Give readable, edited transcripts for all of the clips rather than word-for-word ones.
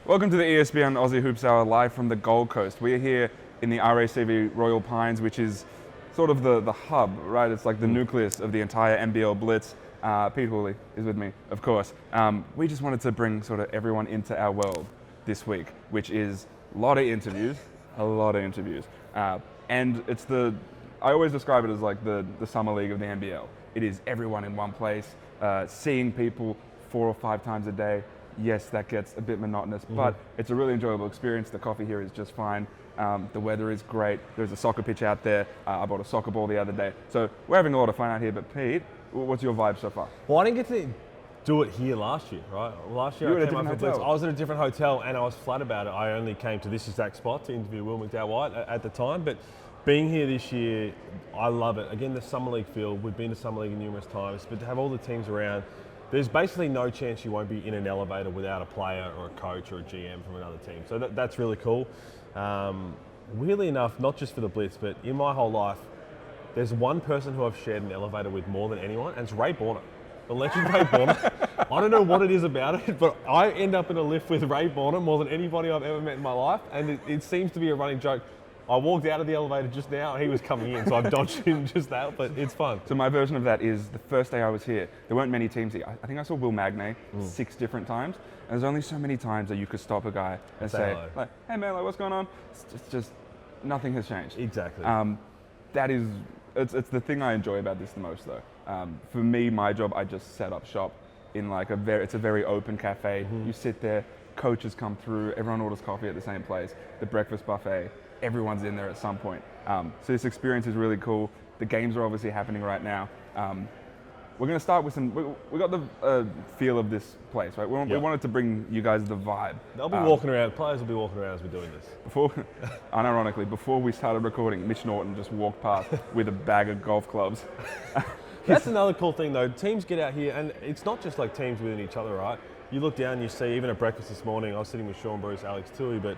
Welcome to the ESPN Aussie Hoops Hour live from the Gold Coast. We are here in the RACV Royal Pines, which is sort of the hub, right? It's like the nucleus of the entire NBL Blitz. Pete Hooley is with me, of course. We just wanted to bring sort of everyone into our world this week, which is a lot of interviews. And it's I always describe it as like the summer league of the NBL. It is everyone in one place, seeing people 4 or 5 times a day. Yes, that gets a bit monotonous, but it's a really enjoyable experience. The coffee here is just fine. The weather is great. There's a soccer pitch out there. I bought a soccer ball the other day. So we're having a lot of fun out here. But Pete, what's your vibe so far? Well, I didn't get to do it here last year, right? Last year I came up for Blitz. I was at a different hotel and I was flat about it. I only came to this exact spot to interview Will McDowell-White at the time. But being here this year, I love it. Again, the Summer League feel. We've been to Summer League numerous times, but to have all the teams around, there's basically no chance you won't be in an elevator without a player or a coach or a GM from another team. So that's really cool. Weirdly enough, not just for the Blitz, but in my whole life, there's one person who I've shared an elevator with more than anyone, and it's Ray Borner. The legend Ray Borner. I don't know what it is about it, but I end up in a lift with Ray Borner more than anybody I've ever met in my life, and it seems to be a running joke. I walked out of the elevator just now and he was coming in, so I've dodged him just now, but it's fun. So my version of that is the first day I was here, there weren't many teams here. I think I saw Will Magnay 6 different times, and there's only so many times that you could stop a guy and say, like, hey man, like, what's going on? It's just nothing has changed. Exactly. It's the thing I enjoy about this the most though. For me, my job, I just set up shop in like it's a very open cafe. You sit there, coaches come through, everyone orders coffee at the same place, the breakfast buffet. Everyone's in there at some point. So this experience is really cool. The games are obviously happening right now. We're going to start with we got the feel of this place, right? We wanted to bring you guys the vibe. They'll be walking around, players will be walking around as we're doing this. Unironically, before we started recording, Mitch Norton just walked past with a bag of golf clubs. That's another cool thing though. Teams get out here, and it's not just like teams within each other, right? You look down, you see, even at breakfast this morning, I was sitting with Sean Bruce, Alex Tui, but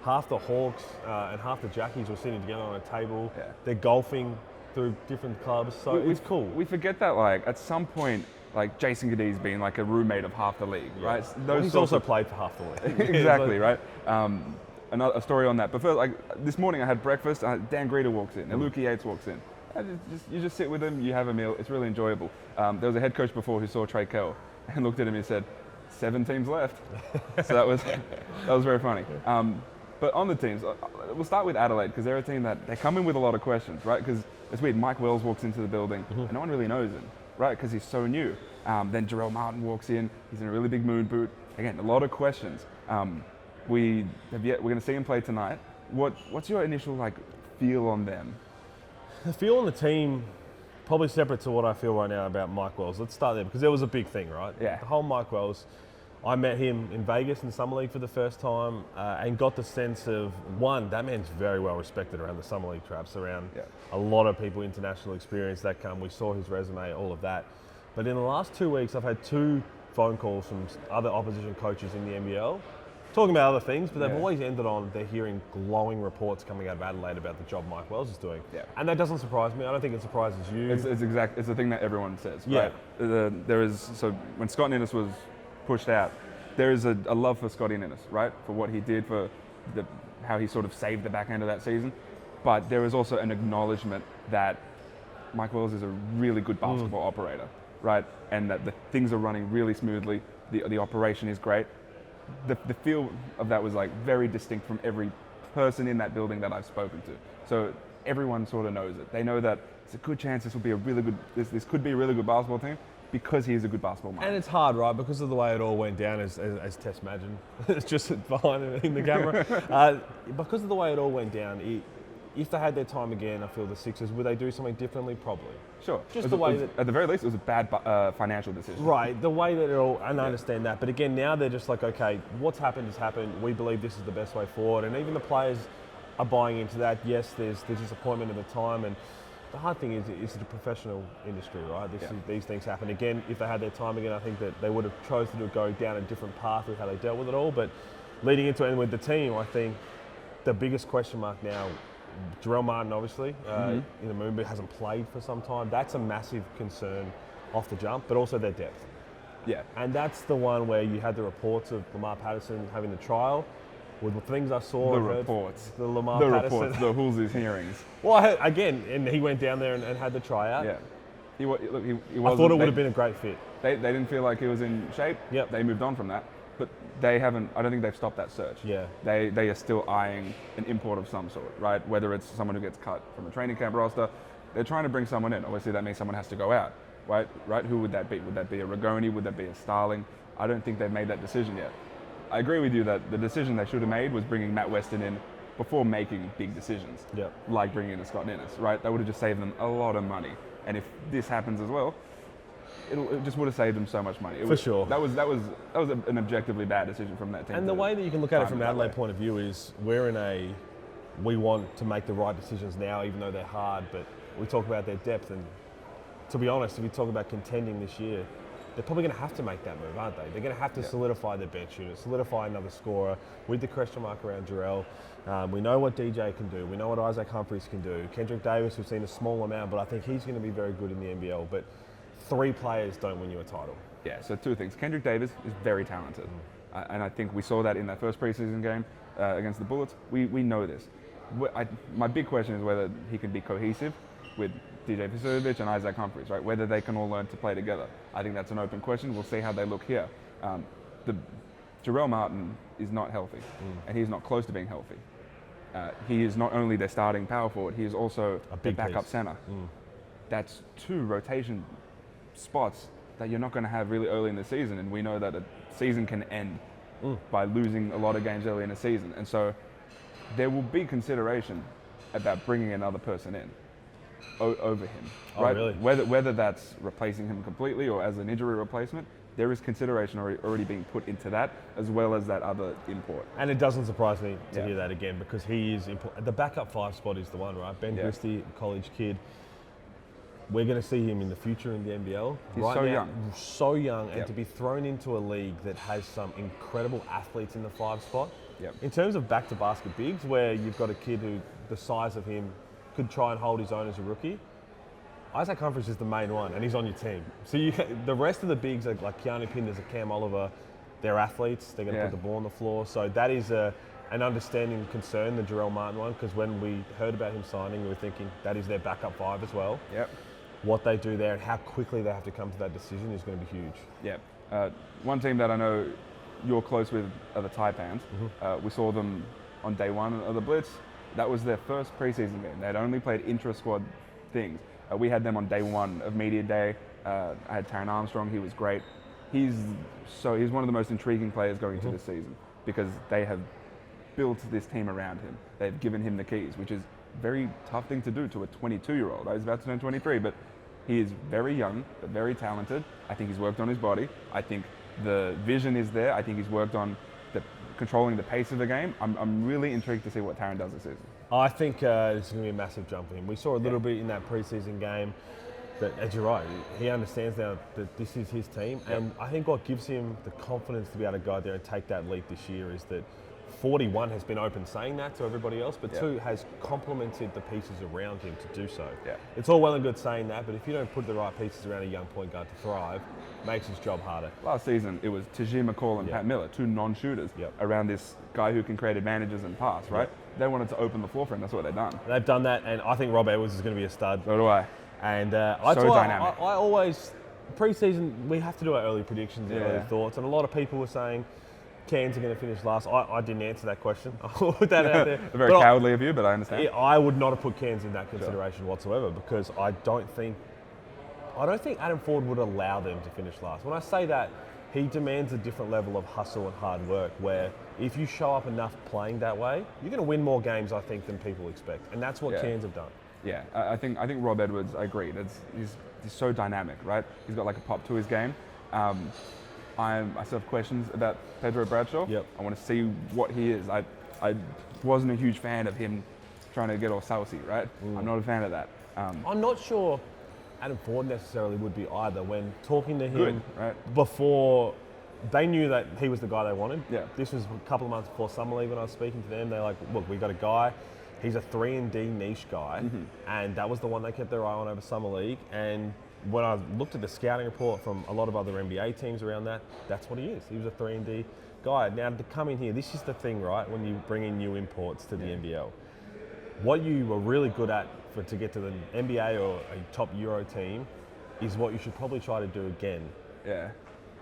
half the Hawks and half the Jackies were sitting together on a table. Yeah. They're golfing through different clubs, so it's cool. We forget that, like, at some point, like, Jason Gadee's been like a roommate of half the league, right? He's also played for half the league. Exactly, right? A story on that. But first, like, this morning I had breakfast, Dan Greeter walks in, Uluc Yates walks in. You just sit with him, you have a meal, it's really enjoyable. There was a head coach before who saw Trey Kell and looked at him and said, 7 teams left. So that was very funny. But on the teams, we'll start with Adelaide because they're a team that they come in with a lot of questions, right? Because it's weird, Mike Wells walks into the building and no one really knows him, right? Because he's so new. Then Jarrell Martin walks in, he's in a really big moon boot. Again, a lot of questions. We're going to see him play tonight. What's your initial feel on them? The feel on the team, probably separate to what I feel right now about Mike Wells. Let's start there because there was a big thing, right? Yeah. The whole Mike Wells. I met him in Vegas in Summer League for the first time and got the sense of, one, that man's very well respected around the Summer League traps, around a lot of people, international experience that come. We saw his resume, all of that. But in the last 2 weeks, I've had 2 phone calls from other opposition coaches in the NBL talking about other things, but they've always ended on they're hearing glowing reports coming out of Adelaide about the job Mike Wells is doing. Yeah. And that doesn't surprise me. I don't think it surprises you. It's the thing that everyone says, right? So when Scott Ninnis was pushed out, there is a love for Scotty Ninnis, right? For what he did, for how he sort of saved the back end of that season. But there is also an acknowledgement that Mike Wells is a really good basketball operator, right? And that the things are running really smoothly. The operation is great. The feel of that was very distinct from every person in that building that I've spoken to. So everyone sort of knows it. They know that it's a good chance this could be a really good basketball team. Because he is a good basketball mind. And it's hard, right? Because of the way it all went down, as Tess Madgen, it's just behind in the camera. Because of the way it all went down, if they had their time again, I feel the Sixers, would they do something differently? Probably. Sure. Just the way that... At the very least, it was a bad financial decision. Right. The way that it all... And I understand that. But again, now they're just like, okay, what's happened has happened. We believe this is the best way forward. And even the players are buying into that. Yes, there's disappointment at the time. And the hard thing is it's a professional industry, right? These things happen. Again, if they had their time again, I think that they would have chosen to go down a different path with how they dealt with it all. But leading into it and with the team, I think the biggest question mark now, Jarrell Martin, obviously, in the moon, but hasn't played for some time. That's a massive concern off the jump, but also their depth. Yeah. And that's the one where you had the reports of Lamar Patterson having the trial. With the things I saw, the reports, the Lamar the Patterson, reports, the Hooley's hearings. Well, again, and he went down there and had the tryout. Yeah, he was. I thought it would have been a great fit. They didn't feel like he was in shape. Yep. They moved on from that, but they haven't. I don't think they've stopped that search. Yeah. They are still eyeing an import of some sort, right? Whether it's someone who gets cut from a training camp roster, they're trying to bring someone in. Obviously, that means someone has to go out, right? Right? Who would that be? Would that be a Rigoni? Would that be a Starling? I don't think they've made that decision yet. I agree with you that the decision they should have made was bringing Matt Weston in before making big decisions, like bringing in a Scott Ninnis, right? That would have just saved them a lot of money. And if this happens as well, it just would have saved them so much money. For sure. That was an objectively bad decision from that team. And the way that you can look at it from an Adelaide point of view is we want to make the right decisions now, even though they're hard, but we talk about their depth. And to be honest, if we talk about contending this year, they're probably going to have to make that move, aren't they? They're going to have to solidify their bench unit, solidify another scorer with the question mark around Jarrell. We know what DJ can do. We know what Isaac Humphries can do. Kendrick Davis, we've seen a small amount, but I think he's going to be very good in the NBL. But 3 players don't win you a title. Yeah, so 2 things. Kendrick Davis is very talented. And I think we saw that in that first preseason game against the Bullets. We know this. My big question is whether he can be cohesive with DJ Vasiljevic and Isaac Humphries, right? Whether they can all learn to play together. I think that's an open question. We'll see how they look here. Jarrell Martin is not healthy, and he's not close to being healthy. He is not only their starting power forward, he is also a backup center. That's 2 rotation spots that you're not going to have really early in the season, and we know that a season can end by losing a lot of games early in the season. And so there will be consideration about bringing another person in over him, right? Really? Whether that's replacing him completely or as an injury replacement, there is consideration already being put into that, as well as that other import. And it doesn't surprise me to hear that again, because he is important. The backup 5 spot is the one, right? Ben Christie, college kid. We're going to see him in the future in the NBL. He's so young, and to be thrown into a league that has some incredible athletes in the 5 spot. In terms of back to basket bigs, where you've got a kid who the size of him could try and hold his own as a rookie, Isaac Humphries is the main one, and he's on your team. So the rest of the bigs, like Keanu Pinders and Cam Oliver, they're athletes. They're going to put the ball on the floor. So that is an understanding concern, the Jarrell Martin one, because when we heard about him signing, we were thinking that is their backup 5 as well. What they do there and how quickly they have to come to that decision is going to be huge. One team that I know you're close with are the Taipans. We saw them on day 1 of the Blitz. That was their first preseason game. They'd only played intra-squad things. We had them on day 1 of media day. I had Taron Armstrong. He was great. He's one of the most intriguing players going into this season, because they have built this team around him. They've given him the keys, which is a very tough thing to do to a 22-year-old. He's about to turn 23, but he is very young, but very talented. I think he's worked on his body. I think the vision is there. I think he's worked on controlling the pace of the game. I'm really intrigued to see what Taron does this season. I think this is going to be a massive jump for him. We saw a little bit in that preseason game that, as you're right, he understands now that this is his team. And I think what gives him the confidence to be able to go out there and take that leap this year is that 41 has been open saying that to everybody else, but 2 has complemented the pieces around him to do so. It's all well and good saying that, but if you don't put the right pieces around a young point guard to thrive, it makes his job harder. Last season, it was Tajir McCall and Pat Miller, 2 non-shooters around this guy who can create advantages and pass, right? They wanted to open the floor for him. That's what they've done. They've done that, and I think Rob Edwards is going to be a stud. So do I. And dynamic. I always, pre-season, we have to do our early predictions and early thoughts, and a lot of people were saying Cairns are going to finish last. I didn't answer that question. I'll put that out there. Very cowardly of you, but I understand. I would not have put Cairns in that consideration whatsoever, because I don't think Adam Ford would allow them to finish last. When I say that, he demands a different level of hustle and hard work, where if you show up enough playing that way, you're going to win more games, I think, than people expect. And that's what Cairns have done. Yeah, I think Rob Edwards, I agree. He's so dynamic, right? He's got like a pop to his game. I still have questions about Pedro Bradshaw. I want to see what he is. I wasn't a huge fan of him trying to get all salty, right? I'm not a fan of that. I'm not sure Adam Ford necessarily would be either. When talking to him before, they knew that he was the guy they wanted. This was a couple of months before Summer League when I was speaking to them. They're like, look, we got a guy. He's a 3-and-D niche guy, and that was the one they kept their eye on over Summer League. And when I looked at the scouting report from a lot of other NBA teams around that, that's what he is. He was a 3-and-D guy. Now, to come in here, this is the thing, right, when you bring in new imports to the NBL. What you were really good at to get to the NBA or a top Euro team is what you should probably try to do again. Yeah.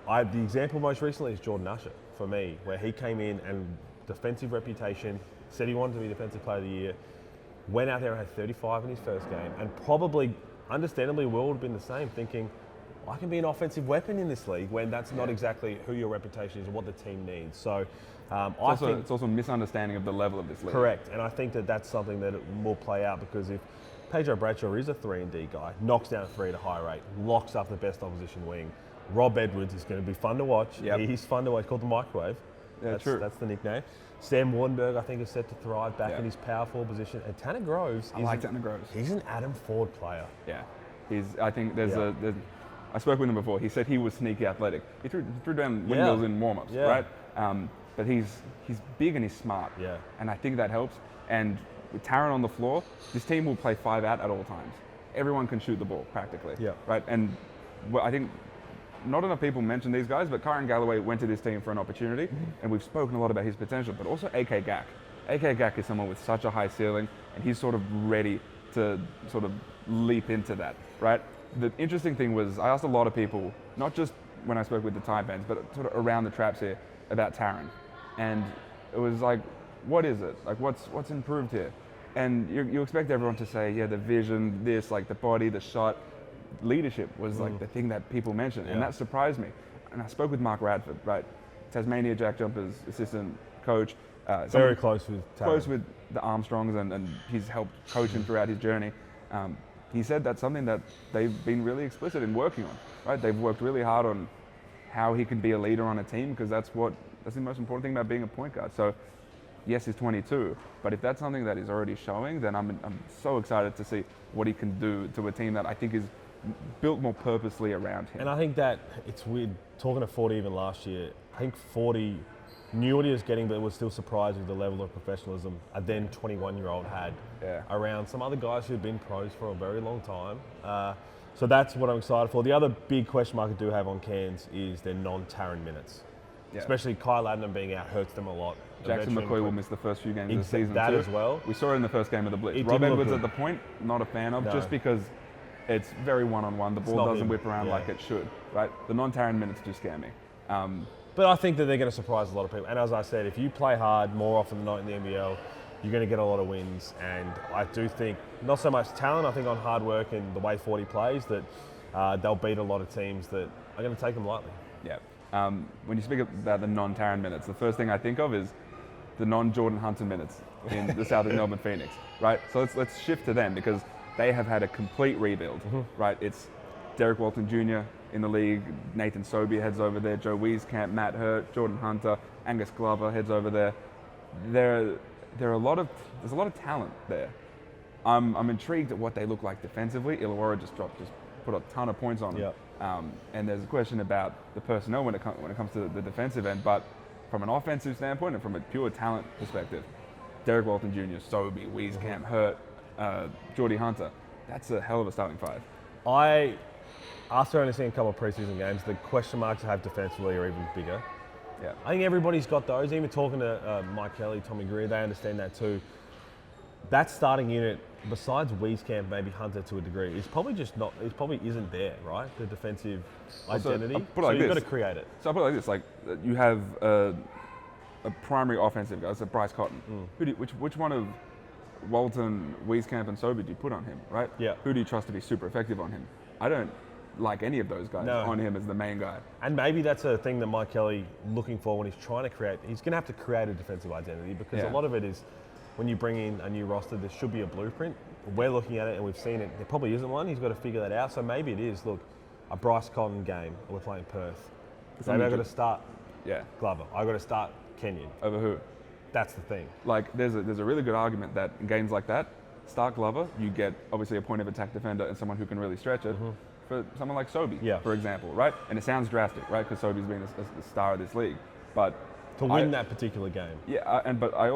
The example most recently is Jordan Usher, for me, where he came in and defensive reputation, said he wanted to be Defensive Player of the Year, went out there and had 35 in his first game, and probably, understandably, will have been the same, thinking, I can be an offensive weapon in this league, when that's not exactly who your reputation is or what the team needs. So it's also a misunderstanding of the level of this league. Correct, and I think that that's something that will play out, because if Pedro Bradshaw is a 3-and-D guy, knocks down a 3 at a high rate, locks up the best opposition wing, Rob Edwards is going to be fun to watch. Yep. He's fun to watch, called the Microwave. Yeah, true. That's the nickname. Sam Wardenberg, I think, is set to thrive back in his power forward position. And Tanner Groves. I like Tanner Groves. He's an Adam Ford player. Yeah. I think I spoke with him before. He said he was sneaky athletic. He threw down windmills in warm-ups, right? But he's big and he's smart. Yeah. And I think that helps. And with Taron on the floor, this team will play 5 out at all times. Everyone can shoot the ball, practically. Yeah. Right? And I think not enough people mention these guys, but Kyron Galloway went to this team for an opportunity, and we've spoken a lot about his potential, but also AK Gack. AK Gack is someone with such a high ceiling, and he's sort of ready to sort of leap into that, right? The interesting thing was, I asked a lot of people, not just when I spoke with the Taipans, but sort of around the traps here, about Taron. And it was like, what is it? Like, what's improved here? And you expect everyone to say, yeah, the vision, this, like the body, the shot. Leadership was like the thing that people mentioned, and that surprised me. And I spoke with Mark Radford, right, Tasmania JackJumpers assistant coach. Very close with Taron. Close with the Armstrongs, and he's helped coach him throughout his journey. He said that's something that they've been really explicit in working on, right? They've worked really hard on how he can be a leader on a team, because that's the most important thing about being a point guard. So yes, he's 22, but if that's something that he's already showing, then I'm so excited to see what he can do to a team that I think is built more purposely around him. And I think that it's weird, talking to 40 even last year, I think 40 knew what he was getting, but was still surprised with the level of professionalism a then 21-year-old had around some other guys who had been pros for a very long time. So that's what I'm excited for. The other big question mark I do have on Cairns is their non-Taron minutes. Yeah. Especially Kyle Adnam being out hurts them a lot. Jackson McCoy will miss the first few games of the season that too. As well. We saw it in the first game of the Blitz. Rob Edwards at the point, not a fan of, just because it's very one-on-one. The ball doesn't whip around like it should, right? The non-Taron minutes do scare me. But I think that they're going to surprise a lot of people. And as I said, if you play hard more often than not in the NBL, you're going to get a lot of wins. And I do think, not so much talent, I think on hard work and the way 40 plays, that they'll beat a lot of teams that are going to take them lightly. Yeah. When you speak about the non-Taron minutes, the first thing I think of is the non-Jordan Hunter minutes in the South of Melbourne Phoenix, right? So let's shift to them, because they have had a complete rebuild, right? It's Derek Walton Jr. in the league, Nathan Sobey heads over there, Joe Wieskamp, Matt Hurt, Jordan Hunter, Angus Glover heads over there. There's a lot of talent there. I'm intrigued at what they look like defensively. Illawarra just put a ton of points on them. And there's a question about the personnel when it comes to the defensive end, but from an offensive standpoint and from a pure talent perspective, Derek Walton Jr., Sobey, Wieskamp, Hurt, Geordie Hunter, that's a hell of a starting five. After only seeing a couple of preseason games, the question marks I have defensively are even bigger. Yeah. I think everybody's got those. Even talking to Mike Kelly, Tommy Greer, they understand that too. That starting unit, besides Wieskamp, maybe Hunter to a degree, is probably isn't there, right? The defensive identity. So you've got to create it. So I put it like this: like you have a primary offensive guy, so Bryce Cotton. Which one of Walton, Wieskamp, and Sobey do you put on him, right? Yeah. Who do you trust to be super effective on him? I don't like any of those guys on him as the main guy. And maybe that's a thing that Mike Kelly looking for when he's trying to create. He's going to have to create a defensive identity, because a lot of it is when you bring in a new roster, there should be a blueprint. We're looking at it and we've seen it. There probably isn't one. He's got to figure that out. So maybe it is, look, a Bryce Cotton game. We're playing Perth. Maybe I've got to start Glover. I've got to start Kenyon. Over who? That's the thing. Like, there's a really good argument that in games like that, start Glover, you get obviously a point of attack defender and someone who can really stretch it. For someone like Sobey, for example, right? And it sounds drastic, right? Because Sobey's been a star of this league, but to win that particular game. But I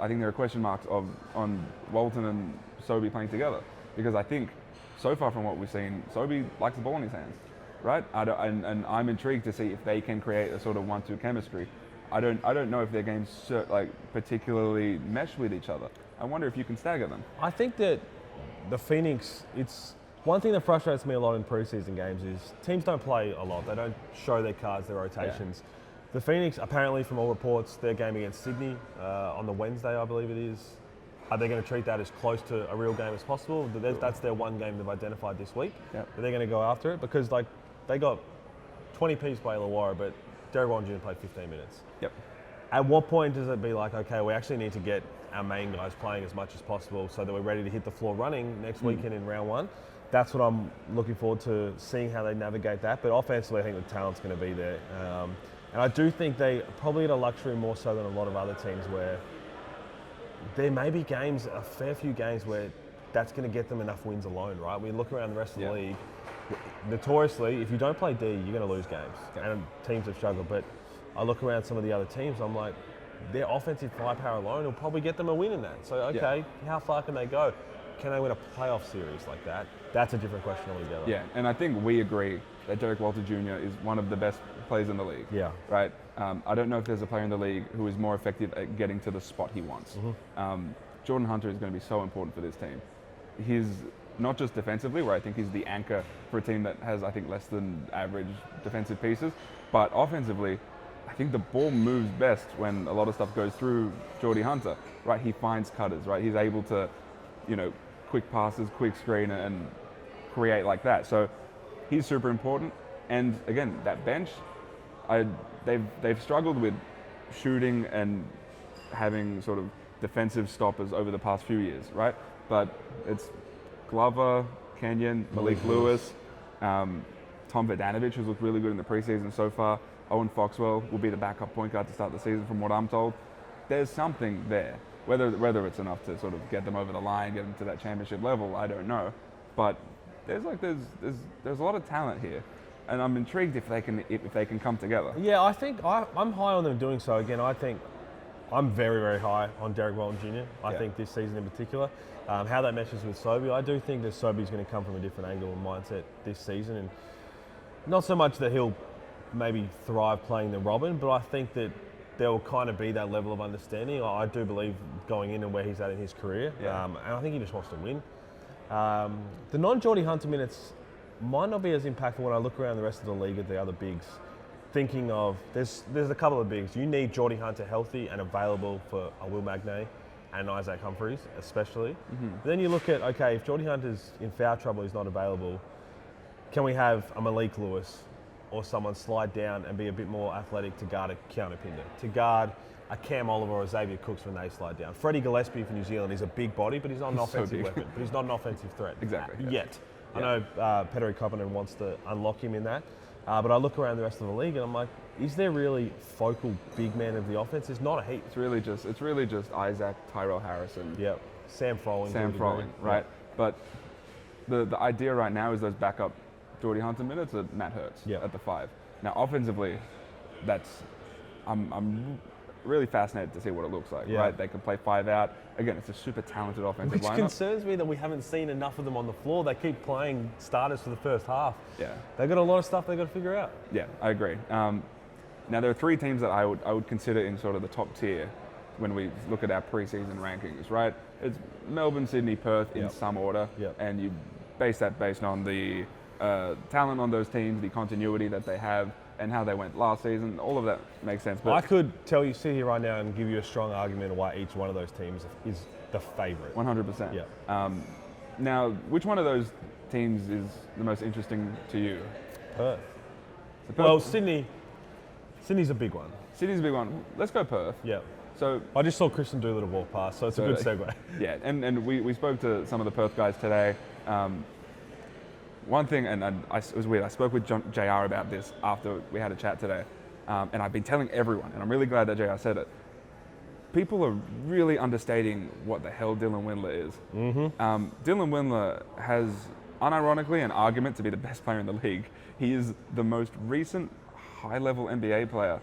think there are question marks on Walton and Sobey playing together, because I think so far from what we've seen, Sobey likes the ball in his hands, right? And I'm intrigued to see if they can create a sort of 1-2 chemistry. I don't know if their games like particularly mesh with each other. I wonder if you can stagger them. I think that the Phoenix, it's one thing that frustrates me a lot in preseason games is teams don't play a lot. They don't show their cards, their rotations. Yeah. The Phoenix, apparently from all reports, their game against Sydney on the Wednesday, I believe it is, are they going to treat that as close to a real game as possible? That's their one game they've identified this week. Yep. They're going to go after it because like they got 20 piece by Illawarra, but Derek Walton Jr. played 15 minutes. Yep. At what point does it be like, okay, we actually need to get our main guys playing as much as possible so that we're ready to hit the floor running next weekend in round one? That's what I'm looking forward to, seeing how they navigate that. But offensively, I think the talent's going to be there. And I do think they probably get a luxury more so than a lot of other teams where there may be games, a fair few games where that's going to get them enough wins alone, right? We look around the rest of the league, notoriously, if you don't play D, you're going to lose games. And teams have struggled. But I look around some of the other teams, I'm like, their offensive firepower alone will probably get them a win in that. So, okay, how far can they go? Can they win a playoff series like that? That's a different question altogether. Yeah, and I think we agree that Derek Walton Jr. is one of the best players in the league. Yeah. Right? I don't know if there's a player in the league who is more effective at getting to the spot he wants. Jordan Hunter is going to be so important for this team. He's not just defensively, where I think he's the anchor for a team that has, I think, less than average defensive pieces, but offensively, I think the ball moves best when a lot of stuff goes through Jordy Hunter, right? He finds cutters, right? He's able to, quick passes, quick screen, and create like that. So he's super important. And again, that bench, they've struggled with shooting and having sort of defensive stoppers over the past few years, right? But it's Glover, Kenyon, Malik Lewis, Tom Vodanovich, who's looked really good in the preseason so far. Owen Foxwell will be the backup point guard to start the season, from what I'm told. There's something there. Whether it's enough to sort of get them over the line, get them to that championship level, I don't know. But there's a lot of talent here, and I'm intrigued if they can come together. Yeah, I think I'm high on them doing so. Again, I think I'm very, very high on Derek Walton Jr. I think this season in particular, how that meshes with Sobey. I do think that Sobey's going to come from a different angle and mindset this season, and not so much that he'll maybe thrive playing the Robin, but I think that there will kind of be that level of understanding. I do believe going in and where he's at in his career, and I think he just wants to win. The non-Jordy Hunter minutes might not be as impactful when I look around the rest of the league at the other bigs. Thinking of, there's a couple of bigs. You need Jordy Hunter healthy and available for a Will Magnay and Isaac Humphries, especially. But then you look at, okay, if Jordy Hunter's in foul trouble, he's not available, can we have a Malik Lewis or someone slide down and be a bit more athletic to guard a Keanu Pinder, to guard a Cam Oliver or a Xavier Cooks when they slide down? Freddie Gillespie for New Zealand is a big body, but he's not an offensive weapon. But he's not an offensive threat. Exactly. Yet. I know Petteri Koponen wants to unlock him in that. But I look around the rest of the league and I'm like, is there really focal big man of the offense? There's not a heap. It's really just Isaac, Tyrell Harrison. Yep. Sam Froling, right? But the idea right now is those backup Jordy Hunter minutes at Matt Hurts at the 5. Now offensively, I'm really fascinated to see what it looks like, right? They can play 5 out. Again, it's a super talented offensive lineup. Which concerns me that we haven't seen enough of them on the floor. They keep playing starters for the first half. Yeah. They've got a lot of stuff they've got to figure out. Yeah, I agree. Now there are 3 teams that I would consider in sort of the top tier when we look at our preseason rankings, right? It's Melbourne, Sydney, Perth in some order, and you base that based on the talent on those teams, the continuity that they have, and how they went last season. All of that makes sense. But I could sit here right now and give you a strong argument of why each one of those teams is the favourite. 100%. Yeah. Now, which one of those teams is the most interesting to you? Perth. Well, Sydney's a big one. Sydney's a big one. Let's go Perth. Yeah. So I just saw Christian Doolittle walk past, so it's a good segue. Yeah, and we spoke to some of the Perth guys today. One thing, and it was weird, I spoke with JR about this after we had a chat today, and I've been telling everyone, and I'm really glad that JR said it. People are really understating what the hell Dylan Windler is. Dylan Windler has, unironically, an argument to be the best player in the league. He is the most recent high-level NBA player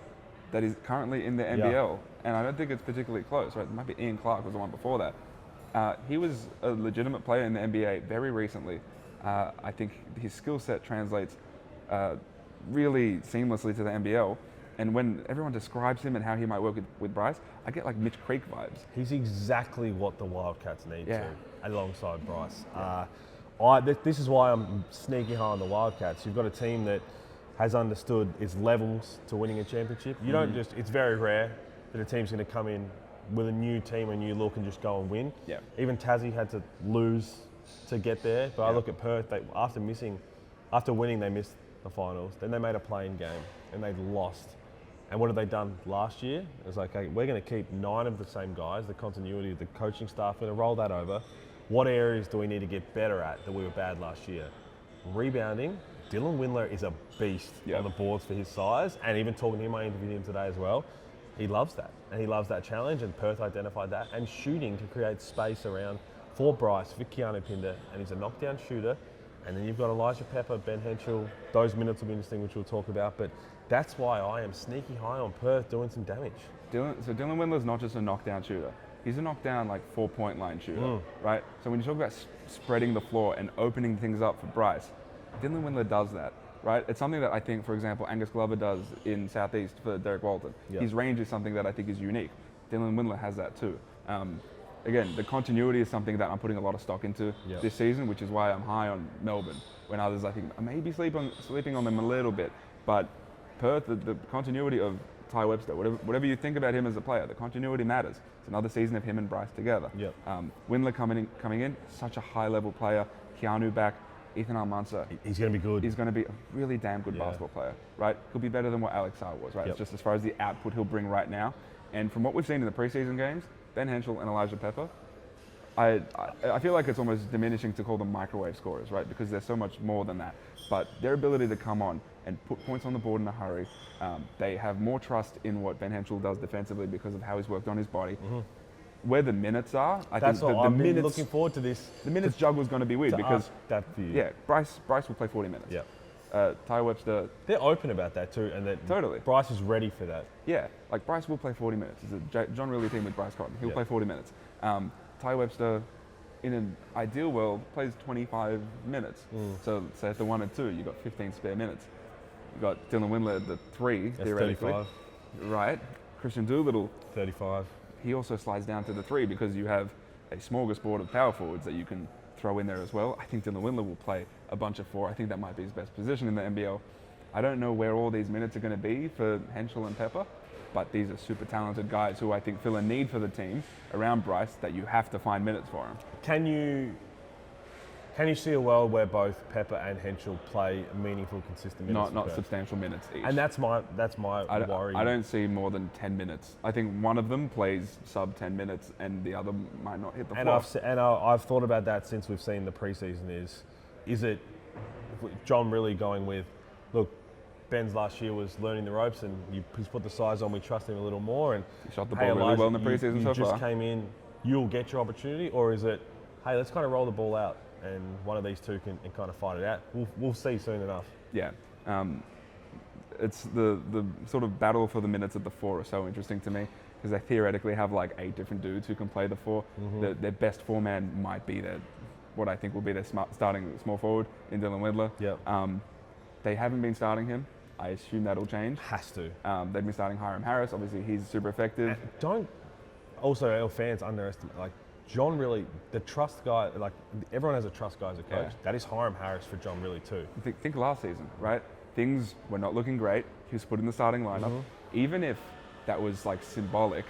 that is currently in the NBL, and I don't think it's particularly close, right? It might be Ian Clark was the one before that. He was a legitimate player in the NBA very recently. I think his skill set translates really seamlessly to the NBL. And when everyone describes him and how he might work with Bryce, I get like Mitch Creek vibes. He's exactly what the Wildcats need to, alongside Bryce. This is why I'm sneaky high on the Wildcats. You've got a team that has understood its levels to winning a championship. You don't just, it's very rare that a team's going to come in with a new team, a new look, and just go and win. Yeah. Even Tassie had to lose to get there. But I look at Perth, after winning, they missed the finals. Then they made a playing game and they've lost. And what have they done last year? It was like, okay, we're going to keep 9 of the same guys, the continuity of the coaching staff, we're going to roll that over. What areas do we need to get better at that we were bad last year? Rebounding. Dylan Windler is a beast on the boards for his size, and even talking to him, I interviewed him today as well. He loves that, and he loves that challenge, and Perth identified that. And shooting to create space around for Bryce, for Keanu Pinder, and he's a knockdown shooter. And then you've got Elijah Pepper, Ben Henschel. Those minutes will be interesting, which we'll talk about. But that's why I am sneaky high on Perth doing some damage. Dylan Windler's not just a knockdown shooter. He's a knockdown, like, 4-point line shooter, right? So when you talk about spreading the floor and opening things up for Bryce, Dylan Windler does that, right? It's something that I think, for example, Angus Glover does in Southeast for Derek Walton. Yep. His range is something that I think is unique. Dylan Windler has that too. Again, the continuity is something that I'm putting a lot of stock into this season, which is why I'm high on Melbourne, when others, I think, are maybe sleeping on them a little bit. But Perth, the continuity of Ty Webster, whatever you think about him as a player, the continuity matters. It's another season of him and Bryce together. Yep. Windler coming in, such a high-level player. Keanu back, Ethan Almansa. He's going to be good. He's going to be a really damn good basketball player, right? He'll be better than what Alex Sarr was, right? It's just as far as the output he'll bring right now. And from what we've seen in the preseason games, Ben Henschel and Elijah Pepper, I feel like it's almost diminishing to call them microwave scorers, right? Because they're so much more than that. But their ability to come on and put points on the board in a hurry, they have more trust in what Ben Henschel does defensively because of how he's worked on his body. Where the minutes are, I think the minutes. Looking forward to this. The minutes juggle is going to be weird because that for you. Yeah, Bryce will play 40 minutes. Yeah. Ty Webster. They're open about that too, and that Totally. Bryce is ready for that. Yeah, like Bryce will play 40 minutes. It's a John Riley team with Bryce Cotton. He'll play 40 minutes. Ty Webster, in an ideal world, plays 25 minutes. So say at the 1 and 2, you've got 15 spare minutes. You've got Dylan Windler at the 3, That's theoretically. 35. Right. Christian Doolittle. 35. He also slides down to the 3 because you have a smorgasbord of power forwards that you can throw in there as well. I think Dylan Windler will play a bunch of 4. I think that might be his best position in the NBL. I don't know where all these minutes are going to be for Henschel and Pepper, but these are super talented guys who I think fill a need for the team around Bryce that you have to find minutes for him. Can you see a world where both Pepper and Henschel play meaningful, consistent minutes? Not substantial minutes each. And that's my worry. I don't see more than 10 minutes. I think one of them plays sub 10 minutes and the other might not hit the floor. I've thought about that since we've seen the preseason. Is it John really going with, look, Ben's last year was learning the ropes and he's put the size on, we trust him a little more, and he shot the ball really well in the preseason so far. You just came in, you'll get your opportunity, or is it, hey, let's kind of roll the ball out and one of these two can kind of fight it out? We'll see soon enough. Yeah. It's the sort of battle for the minutes at the 4 is so interesting to me because they theoretically have like 8 different dudes who can play the 4. Their best 4-man might be what I think will be their starting small forward in Dylan Windler. Yep. They haven't been starting him. I assume that'll change. Has to. They've been starting Hiram Harris. Obviously, he's super effective. Also, our fans underestimate, like, John really, the trust guy, like, everyone has a trust guy as a coach. Yeah. That is Hiram Harris for John really too. Think last season, right? Things were not looking great. He was put in the starting lineup. Even if that was like symbolic,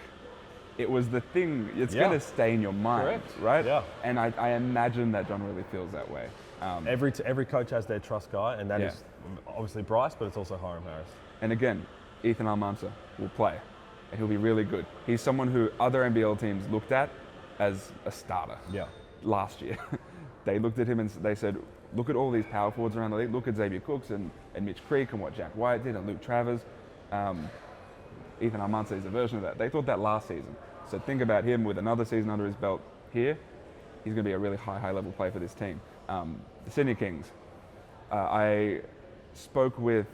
it was the thing, it's going to stay in your mind, right? Yeah. And I imagine that John really feels that way. Every coach has their trust guy, and that is obviously Bryce, but it's also Hiram Harris. And again, Ethan Almansa will play, and he'll be really good. He's someone who other NBL teams looked at as a starter last year. They looked at him and they said, look at all these power forwards around the league. Look at Xavier Cooks and Mitch Creek and what Jack White did and Luke Travers. Ethan Almansa is a version of that. They thought that last season. So think about him with another season under his belt here. He's going to be a really high level player for this team. The Sydney Kings. I spoke with,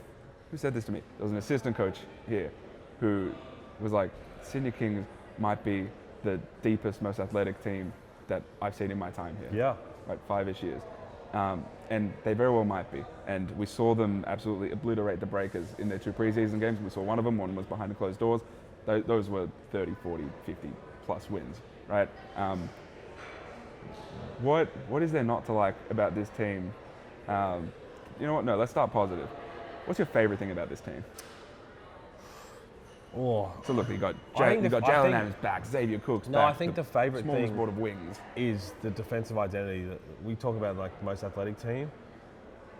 who said this to me? There was an assistant coach here who was like, Sydney Kings might be the deepest, most athletic team that I've seen in my time here. Yeah. Like 5-ish years. And they very well might be. And we saw them absolutely obliterate the Breakers in their 2 preseason games. We saw one of them, one was behind the closed doors. Those were 30, 40, 50 plus wins, right? What is there not to like about this team? You know what? No, let's start positive. What's your favorite thing about this team? Oh, so look, you got Jalen Adams back, Xavier Cook's back. No, I think the favourite thing sport of wings is the defensive identity that we talk about, like the most athletic team.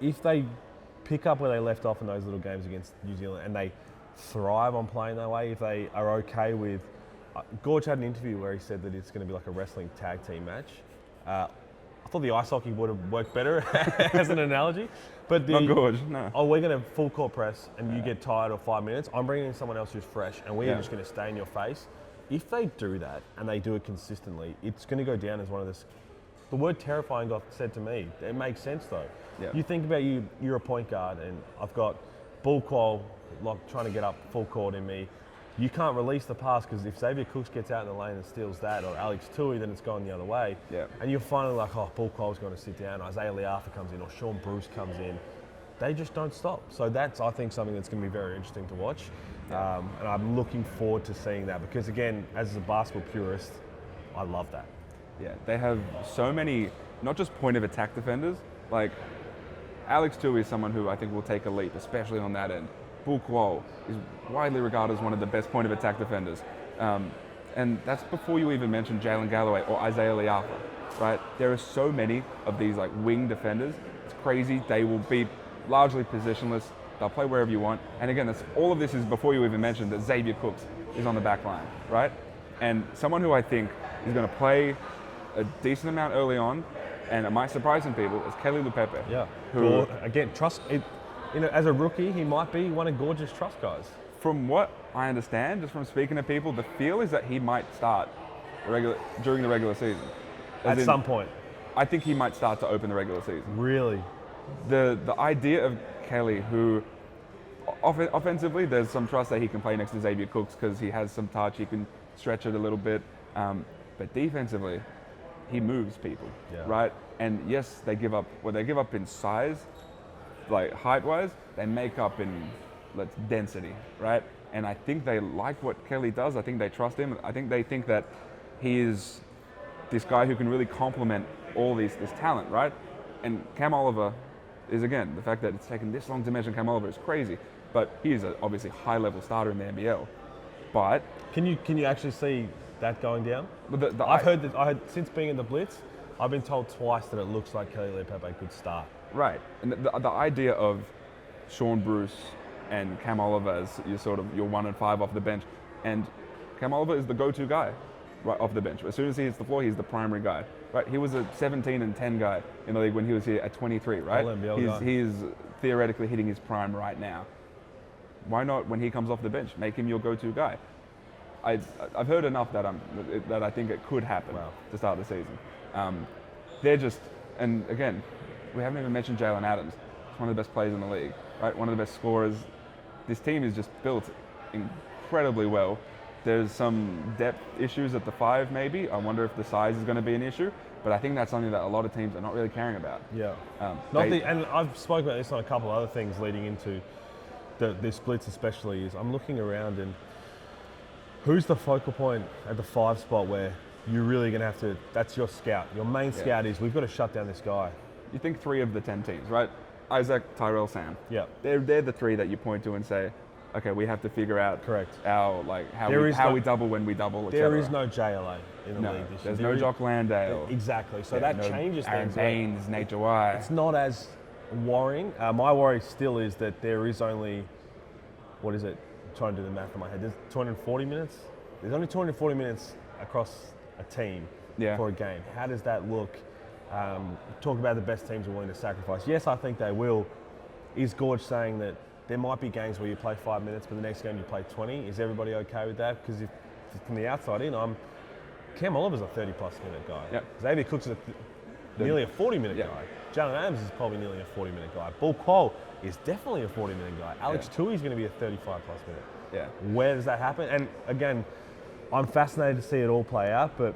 If they pick up where they left off in those little games against New Zealand and they thrive on playing that way, if they are okay with... Gorge had an interview where he said that it's going to be like a wrestling tag team match. I thought the ice hockey would have worked better as an analogy. But not Gorge, no. Oh, we're going to full court press and you get tired of 5 minutes. I'm bringing in someone else who's fresh and we're just going to stay in your face. If they do that and they do it consistently, it's going to go down as one of this... The word terrifying got said to me. It makes sense though. Yeah. You think about you're a point guard and I've got ball qual like trying to get up full court in me. You can't release the pass because if Xavier Cooks gets out in the lane and steals that, or Alex Tui, then it's gone the other way. Yeah. And you're finally like, oh, Ball Qual's going to sit down, Isaiah Liafa comes in, or Sean Bruce comes in. They just don't stop. So that's, I think, something that's going to be very interesting to watch. Yeah. And I'm looking forward to seeing that because, again, as a basketball purist, I love that. Yeah, they have so many, not just point of attack defenders, like Alex Tui is someone who I think will take a leap, especially on that end. Ball Qual is widely regarded as one of the best point of attack defenders. And that's before you even mention Jalen Galloway or Isaiah Liafa, right? There are so many of these like wing defenders. It's crazy. They will be largely positionless. They'll play wherever you want. And again, all of this is before you even mention that Xavier Cooks is on the back line, right? And someone who I think is going to play a decent amount early on, and it might surprise some people, is Kelly Lupepe. Yeah. Who, again, trust it. You know, as a rookie, he might be one of Gorge's trust guys. From what I understand, just from speaking to people, the feel is that he might start during the regular season. At some point. I think he might start to open the regular season. Really? The idea of Kelly, who offensively, there's some trust that he can play next to Xavier Cooks because he has some touch, he can stretch it a little bit. But defensively, he moves people, right? And yes, they give up in size, like height-wise, they make up in density, right? And I think they like what Kelly does. I think they trust him. I think they think that he is this guy who can really complement all this talent, right? And Cam Oliver is, again, the fact that it's taken this long to mention Cam Oliver is crazy. But he is obviously high-level starter in the NBL. But can you actually see that going down? I've heard since being in the Blitz, I've been told twice that it looks like Kelly Lepepe could start. Right, and the idea of Sean Bruce and Cam Oliver as your 1 and 5 off the bench, and Cam Oliver is the go-to guy right off the bench. As soon as he hits the floor, he's the primary guy. Right, he was a 17 and 10 guy in the league when he was here at 23. Right, he's theoretically hitting his prime right now. Why not, when he comes off the bench, make him your go-to guy? I've heard enough that I think it could happen to start the season. They're just, and again, we haven't even mentioned Jalen Adams. He's one of the best players in the league, right? One of the best scorers. This team is just built incredibly well. There's some depth issues at the 5, maybe. I wonder if the size is going to be an issue, but I think that's something that a lot of teams are not really caring about. Yeah. And I've spoken about this on a couple of other things leading into this Blitz especially, is I'm looking around and who's the focal point at the 5 spot where you're really going to have to, that's your scout. Your main scout is, we've got to shut down this guy. You think 3 of the 10 teams, right? Isaac, Tyrell, Sam. Yeah. They're the 3 that you point to and say, okay, we have to figure out how we double when we double. There is no JLA in the league this year. There's no Jock Landale. Exactly. So that changes Aaron things. Baines, Nate Jawai. It's not as worrying. My worry still is that there is only, what is it? I'm trying to do the math in my head. There's 240 minutes. There's only 240 minutes across a team for a game. How does that look? Talk about the best teams are willing to sacrifice. Yes, I think they will. Is Gorge saying that there might be games where you play 5 minutes, but the next game you play 20? Is everybody okay with that? Because if from the outside in, Cam Oliver's a 30-plus minute guy. Yep. Xavier Cook's nearly a 40-minute guy. Jalen Adams is probably nearly a 40-minute guy. Ball Qual is definitely a 40-minute guy. Alex Tui is going to be a 35-plus minute. Yeah. Where does that happen? And again, I'm fascinated to see it all play out, but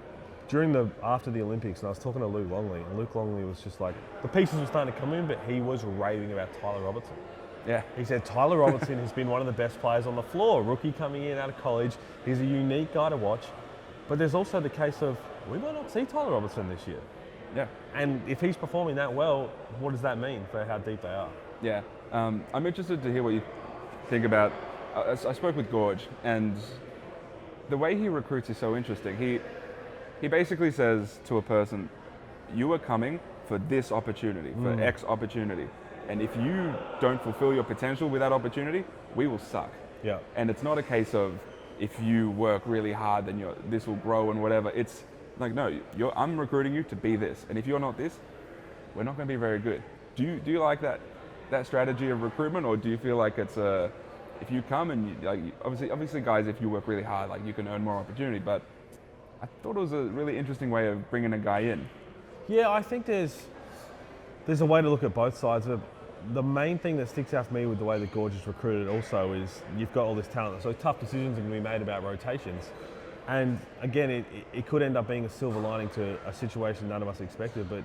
after the Olympics, and I was talking to Luke Longley, and Luke Longley was just like, the pieces were starting to come in, but he was raving about Tyler Robertson. Yeah. He said Tyler Robertson has been one of the best players on the floor, rookie coming in out of college. He's a unique guy to watch. But there's also the case of, we might not see Tyler Robertson this year. Yeah. And if he's performing that well, what does that mean for how deep they are? Yeah. I'm interested to hear what you think about. I spoke with Gorge, and the way he recruits is so interesting. He basically says to a person, you are coming for this opportunity, for X opportunity. And if you don't fulfill your potential with that opportunity, we will suck. Yeah. And it's not a case of if you work really hard, then this will grow and whatever. It's like, no, I'm recruiting you to be this. And if you're not this, we're not going to be very good. Do you like that strategy of recruitment, or do you feel like it's if you come and obviously guys, if you work really hard, like you can earn more opportunity. But I thought it was a really interesting way of bringing a guy in. Yeah, I think there's a way to look at both sides of it. The main thing that sticks out for me with the way that Gorge is recruited also is you've got all this talent. So tough decisions are going to be made about rotations. And again, it could end up being a silver lining to a situation none of us expected, but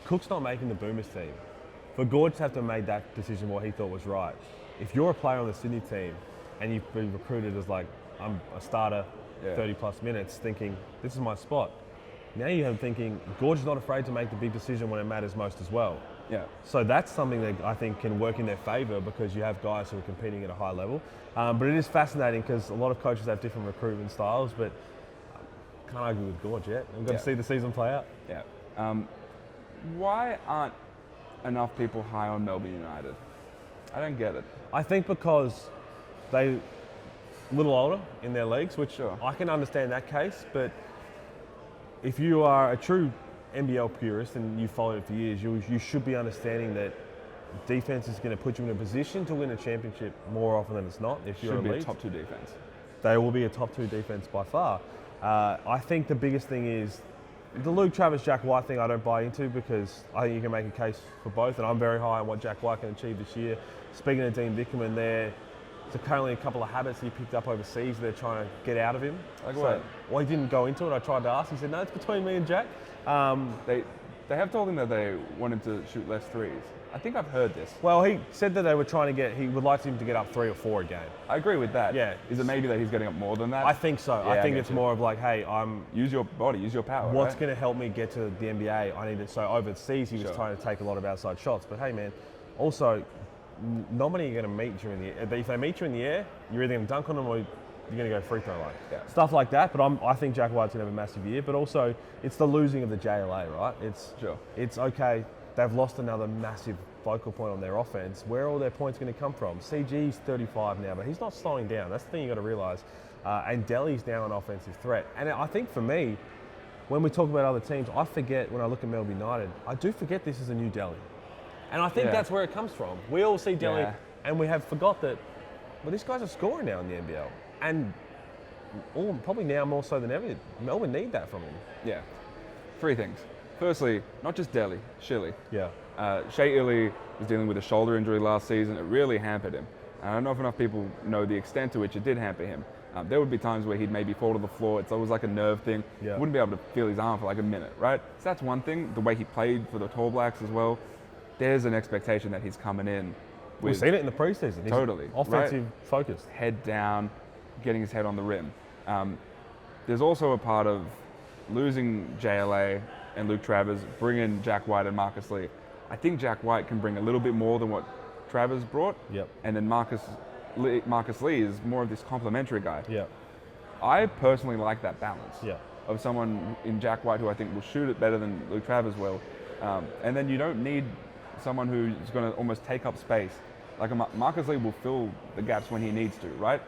Cook's not making the Boomers team. For Gorge to have to have made that decision what he thought was right. If you're a player on the Sydney team and you've been recruited as like, I'm a starter, 30 plus minutes, thinking, this is my spot. Now you have thinking, Gorge is not afraid to make the big decision when it matters most as well. Yeah. So that's something that I think can work in their favour because you have guys who are competing at a high level. But it is fascinating because a lot of coaches have different recruitment styles, but can't argue with Gorge yet. We've got to see the season play out. Yeah. Why aren't enough people high on Melbourne United? I don't get it. I think because they're a little older in their leagues, which I can understand that case, but if you are a true NBL purist and you've followed it for years, you should be understanding that defense is going to put you in a position to win a championship more often than it's not. If you're should be elite, a top 2 defense. They will be a top 2 defense by far. I think the biggest thing is the Luke Travis Jack White thing I don't buy into because I think you can make a case for both, and I'm very high on what Jack White can achieve this year. Speaking of Dean Dickerman there, there's currently a couple of habits he picked up overseas they're trying to get out of him. Like so, what? Well, he didn't go into it. I tried to ask. He said, no, it's between me and Jack. They have told him that they want him to shoot less threes. I think I've heard this. Well, he said that they were trying to he would like him to get up 3 or 4 a game. I agree with that. Yeah. Is it maybe that he's getting up more than that? I think so. Yeah, I think it's more of like, hey, use your body, use your power. What's going to help me get to the NBA? I need it. So overseas, he was trying to take a lot of outside shots. But hey, man, also, not many are going to meet you in the air. If they meet you in the air, you're either going to dunk on them or you're going to go free throw line. Yeah. Stuff like that. But I think Jack White's going to have a massive year. But also, it's the losing of the JLA, right? It's okay. They've lost another massive focal point on their offense. Where are all their points going to come from? CG's 35 now, but he's not slowing down. That's the thing you got to realise. And Delhi's now an offensive threat. And I think for me, when we talk about other teams, I forget when I look at Melbourne United, I do forget this is a new Delhi. And I think that's where it comes from. We all see Delhi and we have forgot that, well, these guys are scoring now in the NBL. And probably now more so than ever, Melbourne need that from him. Yeah. 3 things. Firstly, not just Delhi, Shilly. Yeah. Shea Illy was dealing with a shoulder injury last season. It really hampered him. And I don't know if enough people know the extent to which it did hamper him. There would be times where he'd maybe fall to the floor. It's always like a nerve thing. Yeah. Wouldn't be able to feel his arm for like a minute, right? So that's one thing. The way he played for the Tall Blacks as well. There's an expectation that he's coming in. We've seen it in the preseason. He's totally. Offensive focused. Head down, getting his head on the rim. There's also a part of losing JLA and Luke Travers, bring in Jack White and Marcus Lee. I think Jack White can bring a little bit more than what Travers brought. Yep. And then Marcus Lee is more of this complementary guy. Yeah. I personally like that balance. Yeah. Of someone in Jack White who I think will shoot it better than Luke Travers will. And then you don't need someone who's going to almost take up space. Like Marcus Lee will fill the gaps when he needs to, right?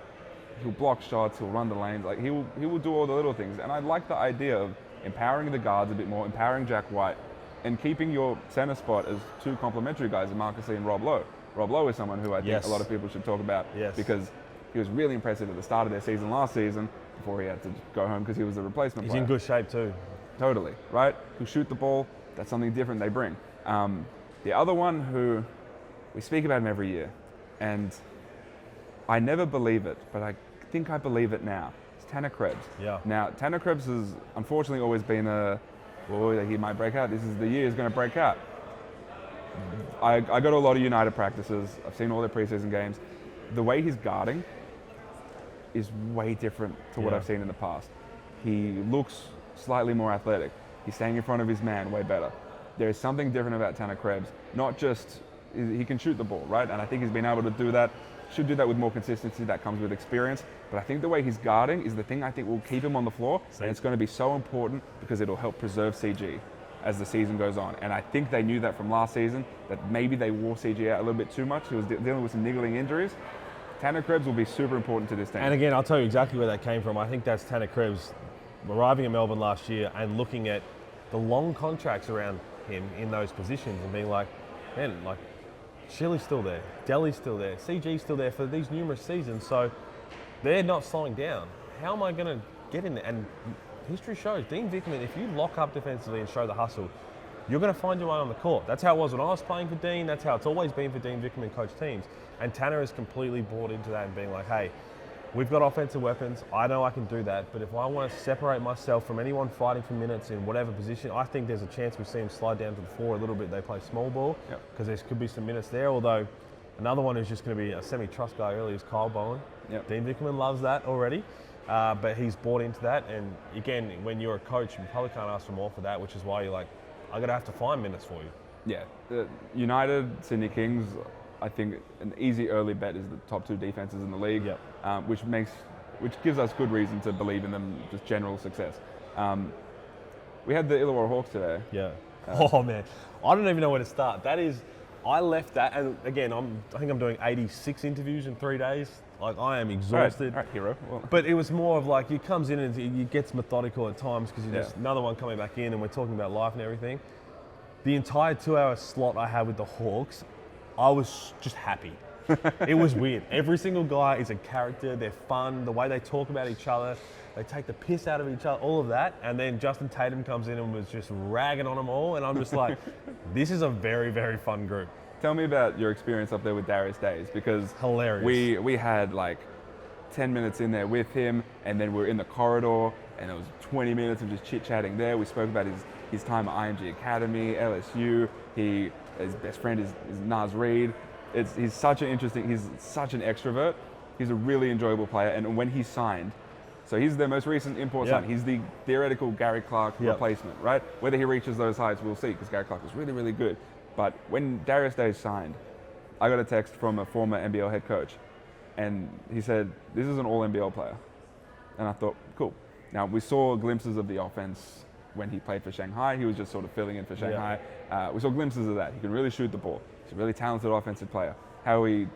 He'll block shots, he'll run the lanes, like he will do all the little things. And I like the idea of empowering the guards a bit more, empowering Jack White, and keeping your center spot as 2 complementary guys, Marcus Lee and Rob Lowe. Rob Lowe is someone who I think a lot of people should talk about because he was really impressive at the start of their season last season before he had to go home because he was a replacement player. He's in good shape too. Totally, right? Who shoot the ball, that's something different they bring. The other one who, we speak about him every year, and I never believe it, but I think I believe it now. It's Tanner Krebs. Yeah. Now, Tanner Krebs has unfortunately always been he might break out. This is the year he's going to break out. I go to a lot of United practices. I've seen all their preseason games. The way he's guarding is way different to what I've seen in the past. He looks slightly more athletic. He's staying in front of his man way better. There is something different about Tanner Krebs. Not just, he can shoot the ball, right? And I think he's been able to do that. Should do that with more consistency. That comes with experience. But I think the way he's guarding is the thing I think will keep him on the floor. And it's going to be so important because it'll help preserve CG as the season goes on. And I think they knew that from last season, that maybe they wore CG out a little bit too much. He was dealing with some niggling injuries. Tanner Krebs will be super important to this team. And again, I'll tell you exactly where that came from. I think that's Tanner Krebs arriving in Melbourne last year and looking at the long contracts around him in those positions and being like, man, like, Shilly's still there, Delly's still there, CG's still there for these numerous seasons, so they're not slowing down. How am I going to get in there? And history shows, Dean Vickerman, if you lock up defensively and show the hustle, you're going to find your way on the court. That's how it was when I was playing for Dean. That's how it's always been for Dean Vickerman coach teams. And Tanner has completely bought into that and being like, hey, we've got offensive weapons. I know I can do that. But if I want to separate myself from anyone fighting for minutes in whatever position, I think there's a chance we see him slide down to the floor a little bit. They play small ball because there could be some minutes there. Although another one who's just going to be a semi-trust guy really is Kyle Bowen. Dean Vickerman loves that already. But he's bought into that. And again, when you're a coach, you probably can't ask for more for that, which is why you're like, I'm going to have to find minutes for you. Yeah. United, Sydney Kings, I think an easy early bet is the top two defenses in the league, which gives us good reason to believe in them, just general success. We had the Illawarra Hawks today. Yeah. Oh man, I don't even know where to start. That is, I left that, and again, I think I'm doing 86 interviews in 3 days. Like, I am exhausted. All right, hero. Well. But it was more of like, he comes in and he gets methodical at times because there's another one coming back in and we're talking about life and everything. The entire 2-hour slot I had with the Hawks, I was just happy. It was weird. Every single guy is a character. They're fun. The way they talk about each other, they take the piss out of each other, all of that. And then Justin Tatum comes in and was just ragging on them all. And I'm just like, this is a very, very fun group. Tell me about your experience up there with Darius Days, because hilarious. We had like 10 minutes in there with him, and then we're in the corridor, and it was 20 minutes of just chit-chatting there. We spoke about his time at IMG Academy, LSU. His best friend is Naz Reid. He's such an extrovert. He's a really enjoyable player, and when he signed, so he's their most recent import sign. He's the theoretical Gary Clark replacement, right? Whether he reaches those heights, we'll see, because Gary Clark was really, really good. But when Darius Days signed, I got a text from a former NBL head coach, and he said, this is an all-NBL player. And I thought, cool. Now, we saw glimpses of the offense when he played for Shanghai. He was just sort of filling in for Shanghai. We saw glimpses of that. He can really shoot the ball. He's a really talented offensive player. How he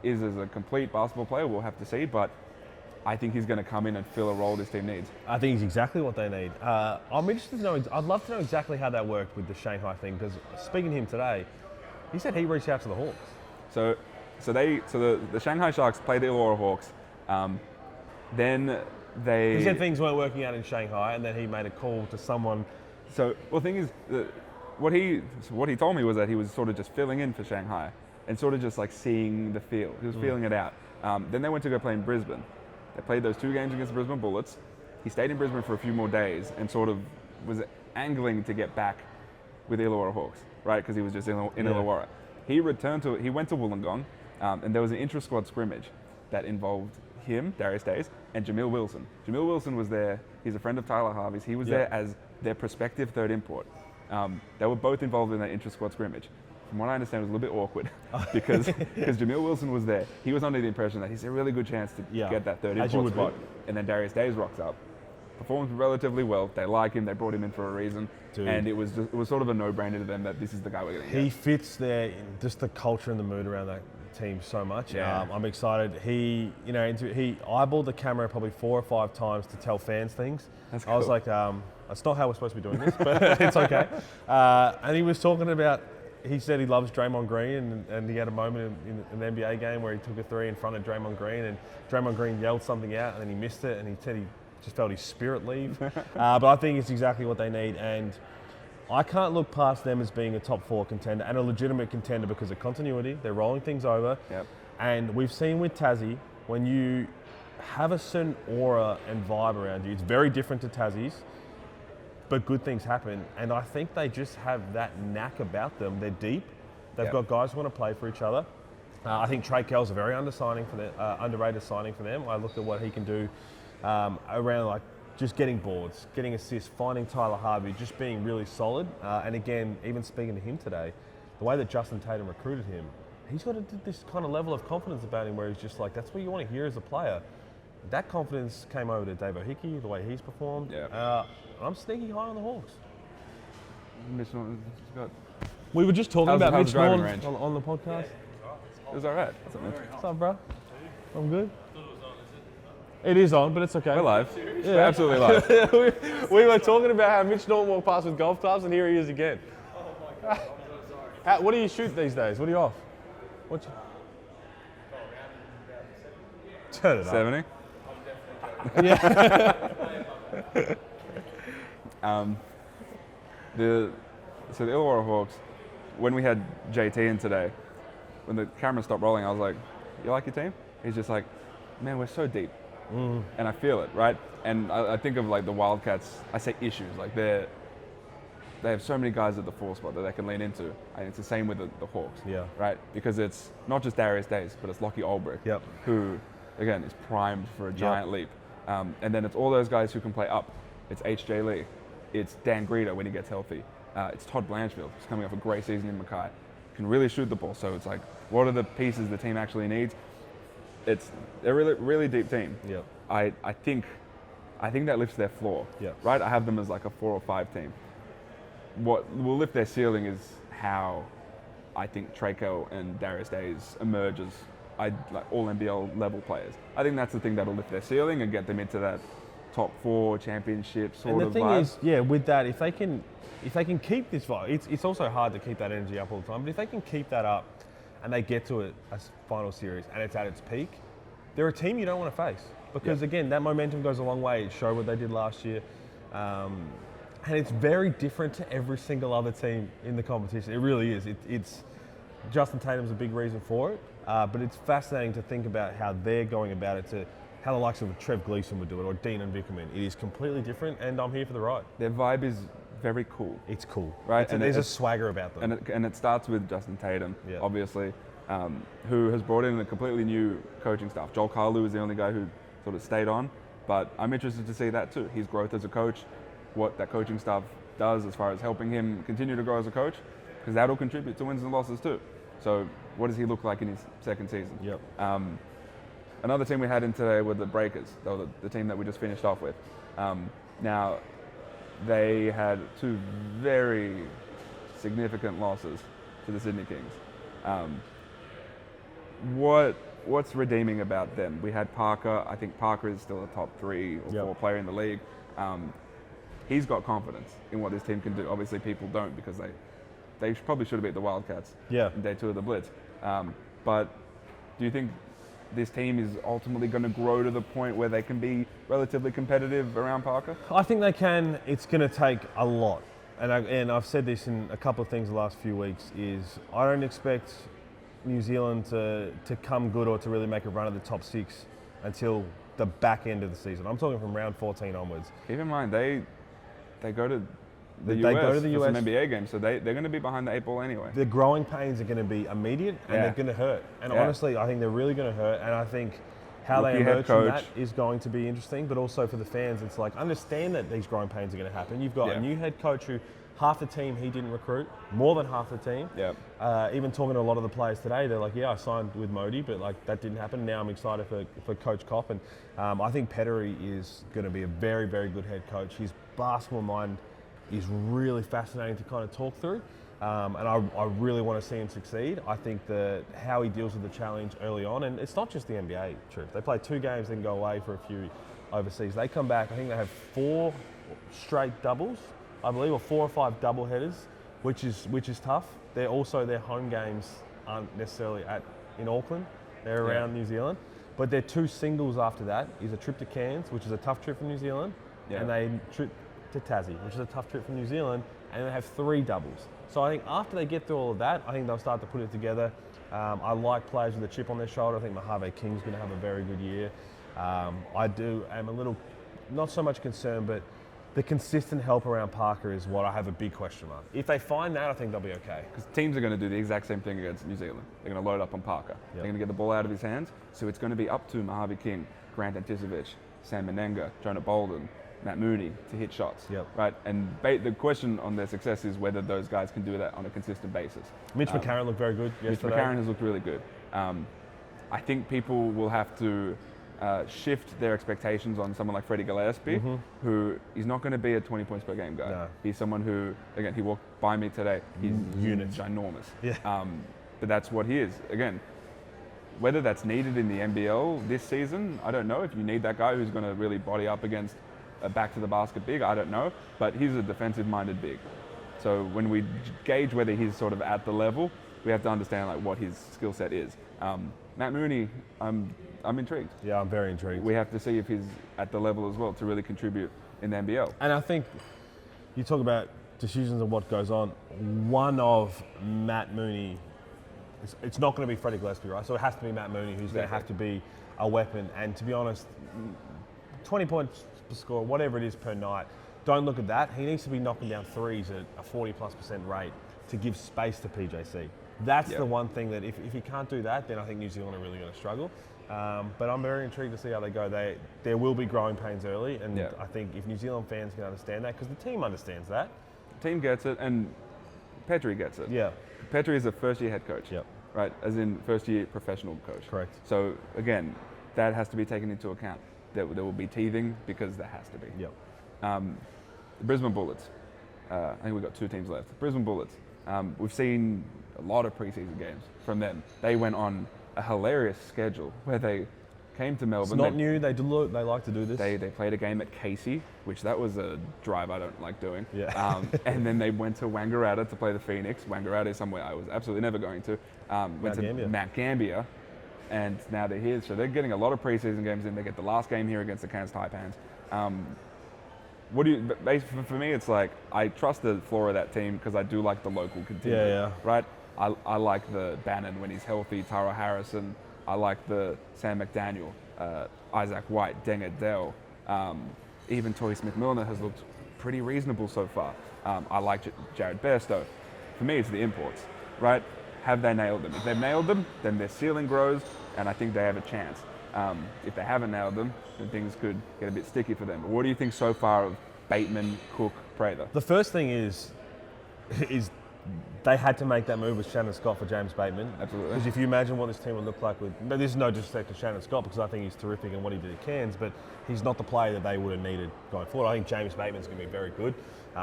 is as a complete basketball player, we'll have to see, but I think he's going to come in and fill a role this team needs. I think he's exactly what they need. I'm interested to know, I'd love to know exactly how that worked with the Shanghai thing, because speaking to him today, he said he reached out to the Hawks. So the Shanghai Sharks played the Illawarra Hawks. Then they... He said things weren't working out in Shanghai, and then he made a call to someone. So, well, the thing is, what he told me was that he was sort of just filling in for Shanghai and sort of just like seeing the field. He was feeling it out. Then they went to go play in Brisbane. They played those 2 games against the Brisbane Bullets. He stayed in Brisbane for a few more days and sort of was angling to get back with the Illawarra Hawks, right? Because he was just in Illawarra. He went to Wollongong, and there was an intra-squad scrimmage that involved him, Darius Days, and Jamil Wilson. Jamil Wilson was there. He's a friend of Tyler Harvey's. He was there as their prospective third import. They were both involved in that intra-squad scrimmage. From what I understand, it was a little bit awkward because Jamil Wilson was there. He was under the impression that he's a really good chance to get that third import spot. And then Darius Days rocks up, performs relatively well. They like him. They brought him in for a reason. Dude. And it was sort of a no-brainer to them that this is the guy we're going to get. He fits there, just the culture and the mood around that team so much. I'm excited. He eyeballed the camera probably 4 or 5 times to tell fans things. That's cool. I was like, that's not how we're supposed to be doing this, but it's okay. And he was talking about, he said he loves Draymond Green, and he had a moment in an NBA game where he took a 3 in front of Draymond Green, and Draymond Green yelled something out, and then he missed it, and he said he just felt his spirit leave. But I think it's exactly what they need, and I can't look past them as being a top 4 contender and a legitimate contender because of continuity. They're rolling things over, and we've seen with Tassie, when you have a certain aura and vibe around you. It's very different to Tassie's, but good things happen. And I think they just have that knack about them. They're deep. They've got guys who want to play for each other. I think Trey Kell's a very underrated signing for them. I looked at what he can do around like just getting boards, getting assists, finding Tyler Harvey, just being really solid. And again, even speaking to him today, the way that Justin Tatum recruited him, he's got this kind of level of confidence about him where he's just like, that's what you want to hear as a player. That confidence came over to Dave O'Hickey, the way he's performed. Yeah. I'm sneaky high on the Hawks. We were just talking about Mitch Norton on the podcast. It was all right. What's up, bro? I'm good. It is on, but it's okay. We're live. Yeah. We're absolutely live. we were talking about how Mitch Norton walked past with golf clubs, and here he is again. Oh my God. What do you shoot these days? What are you off? Turn it up. 70. Yeah. So the Illawarra Hawks, when we had JT in today, when the camera stopped rolling, I was like, you like your team? He's just like, man, we're so deep. And I feel it, right? And I think of like the Wildcats, I say issues, like they have so many guys at the 4 spot that they can lean into. And it's the same with the Hawks, right? Because it's not just Darius Days, but it's Lockie Olbrich, who, again, is primed for a giant leap. And then it's all those guys who can play up. It's H.J. Lee. It's Dan Greeter when he gets healthy. It's Todd Blanchfield, who's coming off a great season in Mackay. Can really shoot the ball. So it's like, what are the pieces the team actually needs? It's a really, really deep team. I think that lifts their floor, right? I have them as like a 4 or 5 team. What will lift their ceiling is how I think Traco and Darius Days emerge as like all NBL level players. I think that's the thing that'll lift their ceiling and get them into that top 4 championship sort of vibe. And the thing is, with that, if they can keep this vibe, it's also hard to keep that energy up all the time, but if they can keep that up and they get to a final series and it's at its peak, they're a team you don't want to face. Because again, that momentum goes a long way. It showed what they did last year. And it's very different to every single other team in the competition. It really is. It's Justin Tatum's a big reason for it, but it's fascinating to think about how they're going about it, to how the likes of Trev Gleeson would do it, or Dean and Vickerman. It is completely different, and I'm here for the ride. Their vibe is very cool. It's cool, right? And there's a swagger about them. And it starts with Justin Tatum, obviously, who has brought in a completely new coaching staff. Joel Carlu is the only guy who sort of stayed on, but I'm interested to see that too. His growth as a coach, what that coaching staff does as far as helping him continue to grow as a coach, because that'll contribute to wins and losses too. So what does he look like in his second season? Another team we had in today were the Breakers. They were the team that we just finished off with. Now, they had 2 very significant losses to the Sydney Kings. What's redeeming about them? We had Parker. I think Parker is still a top 3 or 4 player in the league. He's got confidence in what this team can do. Obviously, people don't, because they probably should have beat the Wildcats in day 2 of the Blitz. But do you think this team is ultimately going to grow to the point where they can be relatively competitive around Parker? I think they can. It's going to take a lot. And I've said this in a couple of things the last few weeks, is I don't expect New Zealand to come good or to really make a run at the top 6 until the back end of the season. I'm talking from round 14 onwards. Keep in mind, they go to the US for some NBA games, so they're going to be behind the 8 ball anyway. The growing pains are going to be immediate, and they're going to hurt. And honestly, I think they're really going to hurt. And I think how they emerge from that is going to be interesting. But also for the fans, it's like, understand that these growing pains are going to happen. You've got a new head coach who half the team he didn't recruit, more than half the team. Even talking to a lot of the players today, they're like, I signed with Modi, but like that didn't happen. Now I'm excited for Coach Kopp. And I think Pettery is going to be a very, very good head coach. His basketball mind is really fascinating to kind of talk through, and I really want to see him succeed. I think that how he deals with the challenge early on, and it's not just the NBA trip. They play 2 games, then go away for a few overseas. They come back, I think they have 4 straight doubles, I believe, or 4 or 5 double headers, which is tough. Their home games aren't necessarily in Auckland. They're around New Zealand, but their 2 singles after that is a trip to Cairns, which is a tough trip from New Zealand, and they trip to Tassie, which is a tough trip from New Zealand, and they have 3 doubles. So I think after they get through all of that, I think they'll start to put it together. I like players with a chip on their shoulder. I think Mojave King's going to have a very good year. am a little, not so much concerned, but the consistent help around Parker is what I have a big question mark. If they find that, I think they'll be okay. Because teams are going to do the exact same thing against New Zealand. They're going to load up on Parker. They're going to get the ball out of his hands. So it's going to be up to Mojave King, Grant Anticevich, Sam Menenga, Jonah Bolden, Matt Mooney to hit shots. Right? And the question on their success is whether those guys can do that on a consistent basis. Mitch McCarron looked very good yesterday. Mitch McCarron has looked really good. I think people will have to shift their expectations on someone like Freddie Gillespie, who is not going to be a 20 points per game guy. No. He's someone who, again, he walked by me today. He's ginormous. But that's what he is. Again, whether that's needed in the NBL this season, I don't know. If you need that guy who's going to really body up against a back to the basket big, I don't know. But he's a defensive-minded big. So when we gauge whether he's sort of at the level, we have to understand like what his skill set is. Matt Mooney, I'm intrigued. Yeah, I'm very intrigued. We have to see if he's at the level as well to really contribute in the NBL. And I think you talk about decisions and what goes on. One of Matt Mooney, it's not going to be Freddie Gillespie, right? So it has to be Matt Mooney who's going to have to be a weapon. And to be honest, 20 points per score, whatever it is per night, don't look at that. He needs to be knocking down threes at a 40+% rate to give space to PJC. That's the one thing that if he can't do that, then I think New Zealand are really going to struggle. But I'm very intrigued to see how they go. There will be growing pains early, and I think if New Zealand fans can understand that, because the team understands that. The team gets it, and Petrie gets it. Yeah. Petrie is a first-year head coach, right? As in first-year professional coach. Correct. So again, that has to be taken into account. There will be teething because there has to be. The Brisbane Bullets. I think we've got 2 teams left. Brisbane Bullets. We've seen a lot of preseason games from them. They went on a hilarious schedule where they came to Melbourne. It's not new. They like to do this. They played a game at Casey, which that was a drive I don't like doing. And then they went to Wangaratta to play the Phoenix. Wangaratta is somewhere I was absolutely never going to. Went to Mount Gambier, and now they're here. So they're getting a lot of preseason games in. They get the last game here against the Cairns Taipans. For me, it's like I trust the floor of that team because I do like the local contingent. Right? I like the Bannon when he's healthy, Tara Harrison. I like the Sam McDaniel, Isaac White, Deng Adele. Even Tory Smith-Milner has looked pretty reasonable so far. I like Jared Bairstow. For me, it's the imports, right? Have they nailed them? If they've nailed them, then their ceiling grows, and I think they have a chance. If they haven't nailed them, then things could get a bit sticky for them. But what do you think so far of Bateman, Cook, Prather? The first thing is they had to make that move with Shannon Scott for James Bateman. Absolutely. Because if you imagine what this team would look like with, but this is no disrespect to Shannon Scott because I think he's terrific in what he did at Cairns, but he's not the player that they would have needed going forward. I think James Bateman's going to be very good.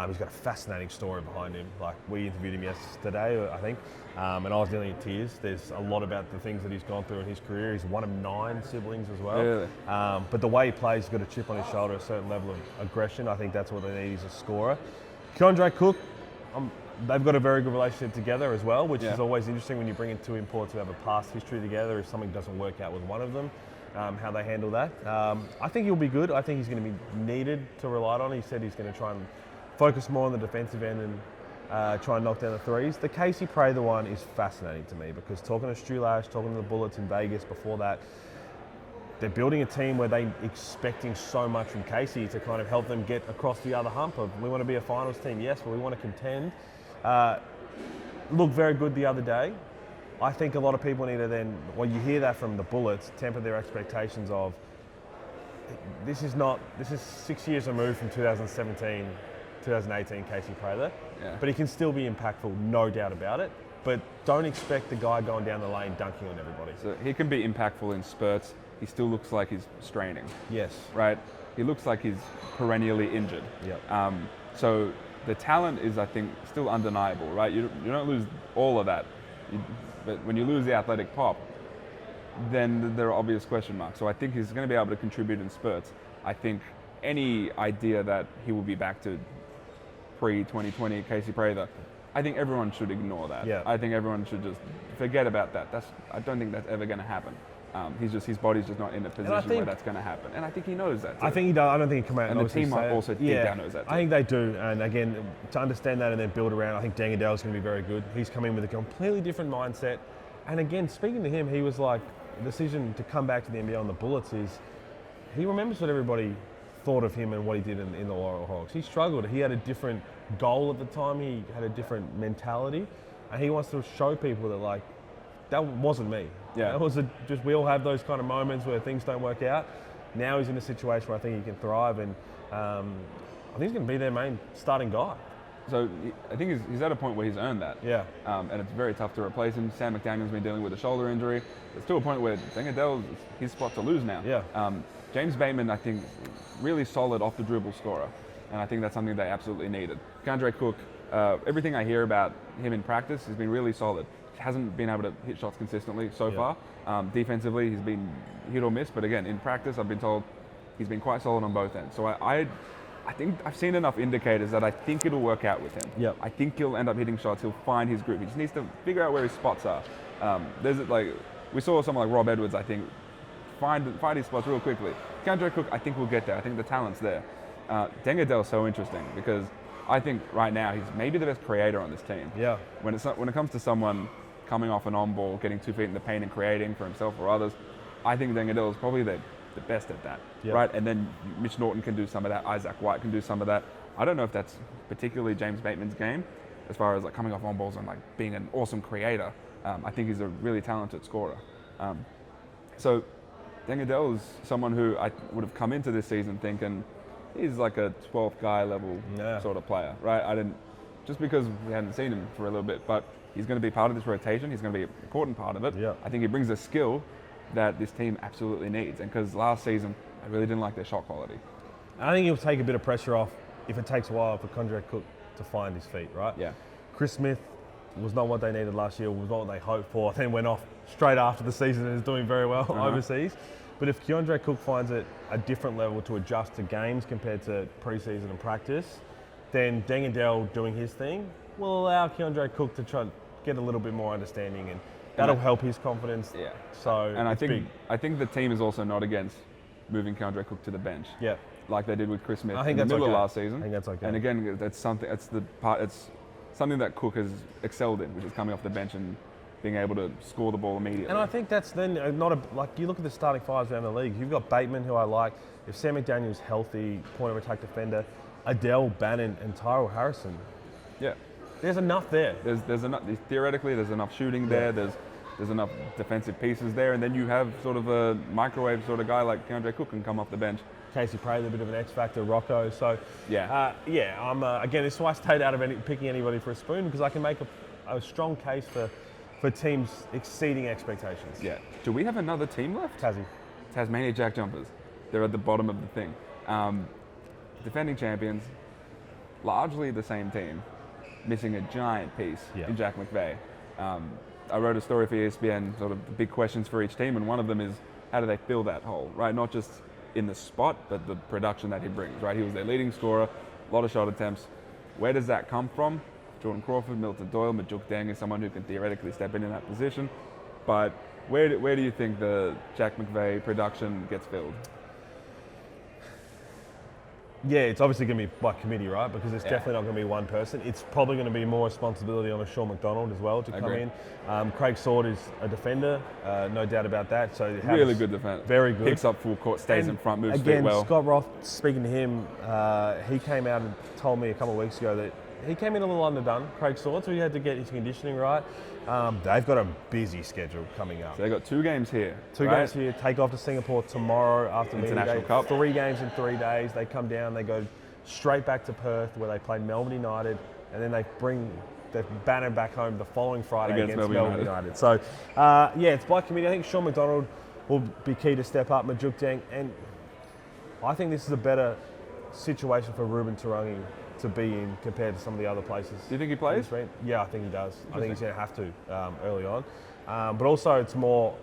He's got a fascinating story behind him. Like we interviewed him yesterday, I think, and I was nearly in tears. There's a lot about the things that he's gone through in his career. He's one of 9 siblings as well. Really? But the way he plays, he's got a chip on his shoulder, a certain level of aggression. I think that's what they need. He's a scorer. Keandre Cook, they've got a very good relationship together as well, which is always interesting when you bring in 2 imports who have a past history together. If something doesn't work out with one of them, how they handle that. I think he'll be good. I think he's going to be needed to rely on. He said he's going to try and focus more on the defensive end and try and knock down the threes. The Casey Prather one is fascinating to me because talking to Stu Lash, talking to the Bullets in Vegas before that, they're building a team where they're expecting so much from Casey to kind of help them get across the other hump of we want to be a finals team, yes, but we want to contend. Looked very good the other day. I think a lot of people need to then, you hear that from the Bullets, temper their expectations of this is 6 years removed from 2017, 2018 Casey Prather, but he can still be impactful, no doubt about it. But don't expect the guy going down the lane dunking on everybody. So he can be impactful in spurts. He still looks like he's straining. Yes. Right? He looks like he's perennially injured. So the talent is, I think, still undeniable, right? You don't lose all of that. But when you lose the athletic pop, then there are obvious question marks. So I think he's going to be able to contribute in spurts. I think any idea that he will be back to pre-2020 Casey Prather, I think everyone should ignore that. I think everyone should just forget about that. I don't think that's ever going to happen. His body's just not in a position where that's going to happen, and I think he knows that too. I think he does. I don't think he can come out and the team also deep down knows that too. I think they do, and again, to understand that and then build around, I think Deng Adele's going to be very good. He's come in with a completely different mindset, and again, speaking to him, he was like, the decision to come back to the NBL and the Bullets is he remembers what everybody thought of him and what he did in the Illawarra Hawks. He struggled. He had a different goal at the time. He had a different mentality, and he wants to show people that like that wasn't me. Yeah, that was just we all have those kind of moments where things don't work out. Now he's in a situation where I think he can thrive, and I think he's going to be their main starting guy. So I think he's at a point where he's earned that. Yeah. And it's very tough to replace him. Sam McDaniel's been dealing with a shoulder injury. It's to a point where Dengadell's his spot to lose now. Yeah. James Bateman, I think, really solid off the dribble scorer. And I think that's something they absolutely needed. Keandre Cook, everything I hear about him in practice has been really solid. He hasn't been able to hit shots consistently so far. Defensively, he's been hit or miss. But again, in practice, I've been told he's been quite solid on both ends. So I think I've seen enough indicators that I think it'll work out with him. Yep. I think he'll end up hitting shots. He'll find his groove. He just needs to figure out where his spots are. We saw someone like Rob Edwards, I think, find his spots real quickly. Keandre Cook, I think will get there. I think the talent's there. Dengadell's so interesting because I think right now he's maybe the best creator on this team. Yeah. When it comes to someone coming off an on ball, getting 2 feet in the paint and creating for himself or others, I think Dengadell is probably the best at that, right? And then Mitch Norton can do some of that. Isaac White can do some of that. I don't know if that's particularly James Bateman's game, as far as like coming off on balls and like being an awesome creator. I think he's a really talented scorer. So Dengadell is someone who I would have come into this season thinking he's like a 12th guy level sort of player, right? Just because we hadn't seen him for a little bit, but he's going to be part of this rotation. He's going to be an important part of it. Yeah. I think he brings a skill that this team absolutely needs. And because last season, I really didn't like their shot quality. I think he'll take a bit of pressure off if it takes a while for Keandre Cook to find his feet, right? Yeah. Chris Smith was not what they needed last year, was not what they hoped for, then went off straight after the season and is doing very well overseas. But if Keandre Cook finds it a different level to adjust to games compared to preseason and practice, then Dengadell doing his thing will allow Keandre Cook to try to get a little bit more understanding, and that'll help his confidence. Yeah. So and I think the team is also not against moving Keandre Cook to the bench. Yeah. Like they did with Chris Smith in the middle of last season. I think that's okay. And again, it's something that Cook has excelled in, which is coming off the bench and being able to score the ball immediately. And I think that's then like you look at the starting fives around the league. You've got Bateman, who I like. If Sam McDaniel's healthy, point of attack defender, Adele, Bannon, and Tyrell Harrison. Yeah. There's enough there. There's enough. Theoretically, there's enough shooting there. There's enough defensive pieces there, and then you have sort of a microwave sort of guy like Keandre Cook can come off the bench. Casey Prather, a bit of an X factor, Rocco. So I'm again. This is why I stayed out of picking anybody for a spoon, because I can make a strong case for teams exceeding expectations. Yeah. Do we have another team left? Tasmania JackJumpers. They're at the bottom of the thing. Defending champions, largely the same team, missing a giant piece in Jack McVeigh. I wrote a story for ESPN, sort of the big questions for each team, and one of them is how do they fill that hole, right? Not just in the spot, but the production that he brings, right? He was their leading scorer, a lot of shot attempts. Where does that come from? Jordan Crawford, Milton Doyle, Majuk Deng is someone who can theoretically step in that position. But where do you think the Jack McVeigh production gets filled? Yeah, it's obviously going to be by committee, right? Because it's definitely not going to be one person. It's probably going to be more responsibility on a Sean McDonald as well to come in. Craig Sword is a defender, no doubt about that. So really good defender. Very good. Picks up full court, stays in front, moves again, well. Scott Roth, speaking to him, he came out and told me a couple of weeks ago that he came in a little underdone, Craig Sword, so he had to get his conditioning right. They've got a busy schedule coming up. So they've got 2 games here. Two games here, take off to Singapore tomorrow after International Cup. 3 games in 3 days. They come down, they go straight back to Perth where they play Melbourne United, and then they bring the banner back home the following Friday against Melbourne United. So, it's by committee. I think Sean McDonald will be key to step up, Majuk Deng, and I think this is a better situation for Ruben Tarangi to be in compared to some of the other places. Do you think he plays? Yeah, I think he does. I think he's going to have to early on. But also it's more,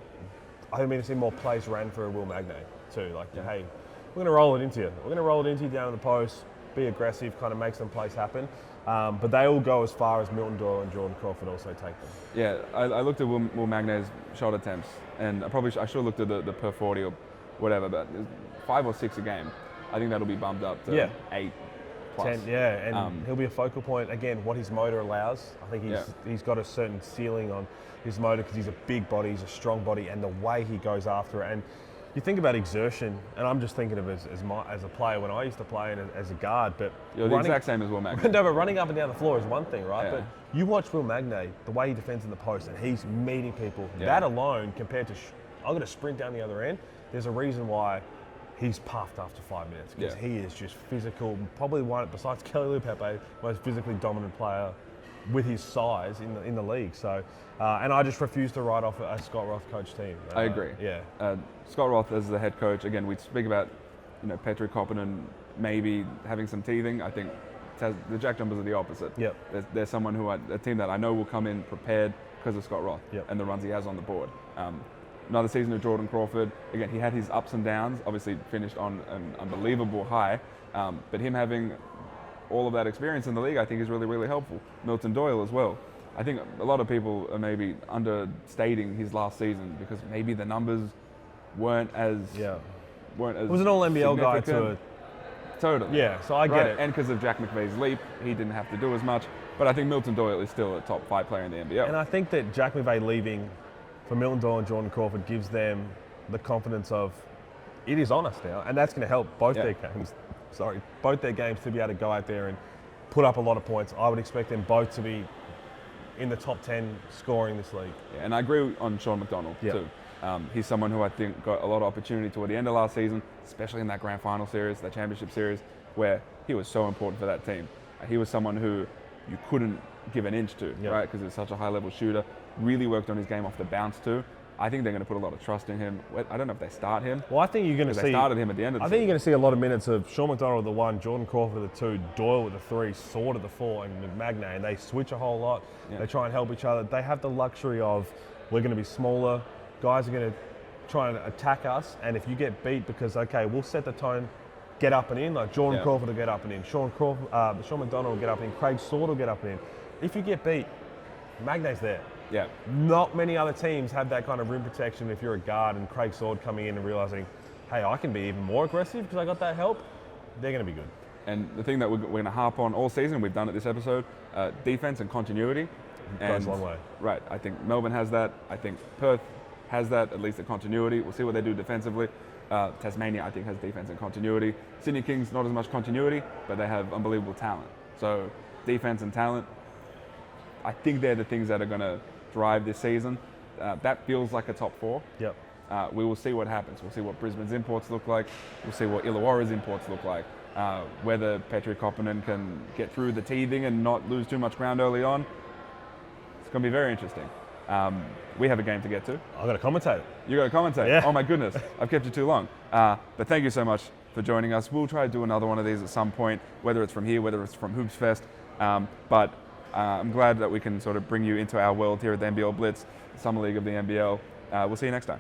I think we're going to see more plays ran for Will Magnay too. Like, hey, we're going to roll it into you. We're going to roll it into you down in the post, be aggressive, kind of make some plays happen. But they all go as far as Milton Doyle and Jordan Crawford also take them. Yeah, I looked at Will Magnay's shot attempts, and I should have looked at the per 40 or whatever, but 5 or 6 a game. I think that'll be bumped up to 8. 10, and he'll be a focal point, again, what his motor allows. I think he's got a certain ceiling on his motor because he's a big body, he's a strong body, and the way he goes after it. And you think about exertion, and I'm just thinking of as a player when I used to play and as a guard, but you're the exact same as Will Magnay. No, but running up and down the floor is one thing, right? Yeah. But you watch Will Magnay, the way he defends in the post, and he's meeting people. Yeah. That alone, compared to I'm going to sprint down the other end, there's a reason why he's puffed after 5 minutes, because he is just physical. Probably one, besides Kelly Lupepe, most physically dominant player with his size in the league. So, and I just refuse to write off a Scott Roth coach team. I agree. Yeah. Scott Roth as the head coach, again, we speak about, Petri Koppinen maybe having some teething. I think the JackJumpers are the opposite. Yep. There's someone a team that I know will come in prepared because of Scott Roth and the runs he has on the board. Another season of Jordan Crawford. Again, he had his ups and downs, obviously finished on an unbelievable high, but him having all of that experience in the league, I think is really, really helpful. Milton Doyle as well. I think a lot of people are maybe understating his last season because maybe the numbers weren't as it was an all NBL guy to totally. Yeah, so I get it. And because of Jack McVeigh's leap, he didn't have to do as much. But I think Milton Doyle is still a top 5 player in the NBL. And I think that Jack McVeigh leaving for Milton Doyle and Jordan Crawford gives them the confidence of it is honest now, and that's going to help both their games. Both their games to be able to go out there and put up a lot of points. I would expect them both to be in the top 10 scoring this league. Yeah, and I agree on Sean McDonald too. He's someone who I think got a lot of opportunity toward the end of last season, especially in that grand final series, that championship series, where he was so important for that team. He was someone who you couldn't give an inch to, right? Because he's such a high-level shooter. Really worked on his game off the bounce too. I think they're going to put a lot of trust in him. I don't know if they start him. Well, I think you're going to see. They started him at the end of the season. I think you're going to see a lot of minutes of Sean McDonald with the 1, Jordan Crawford with the 2, Doyle with the 3, Sword at the 4, and Magnay. And they switch a whole lot. Yeah. They try and help each other. They have the luxury of we're going to be smaller. Guys are going to try and attack us. And if you get beat because, okay, we'll set the tone, get up and in. Like Jordan Crawford will get up and in. Sean McDonald will get up and in. Craig Sword will get up and in. If you get beat, Magnay's there. Yeah. Not many other teams have that kind of rim protection if you're a guard and Craig Sword coming in and realizing, hey, I can be even more aggressive because I got that help. They're going to be good. And the thing that we're going to harp on all season, we've done it this episode, defense and continuity. Goes a long way. Right. I think Melbourne has that. I think Perth has that, at least the continuity. We'll see what they do defensively. Tasmania, I think, has defense and continuity. Sydney Kings, not as much continuity, but they have unbelievable talent. So defense and talent, I think they're the things that are going to drive this season. That feels like a top 4. Yep. We will see what happens. We'll see what Brisbane's imports look like. We'll see what Illawarra's imports look like. Whether Petri Koppinen can get through the teething and not lose too much ground early on. It's going to be very interesting. We have a game to get to. I've got to commentate. You got to commentate? Yeah. Oh my goodness, I've kept you too long. But thank you so much for joining us. We'll try to do another one of these at some point, whether it's from here, whether it's from Hoops Fest. But I'm glad that we can sort of bring you into our world here at the NBL Blitz, Summer League of the NBL. We'll see you next time.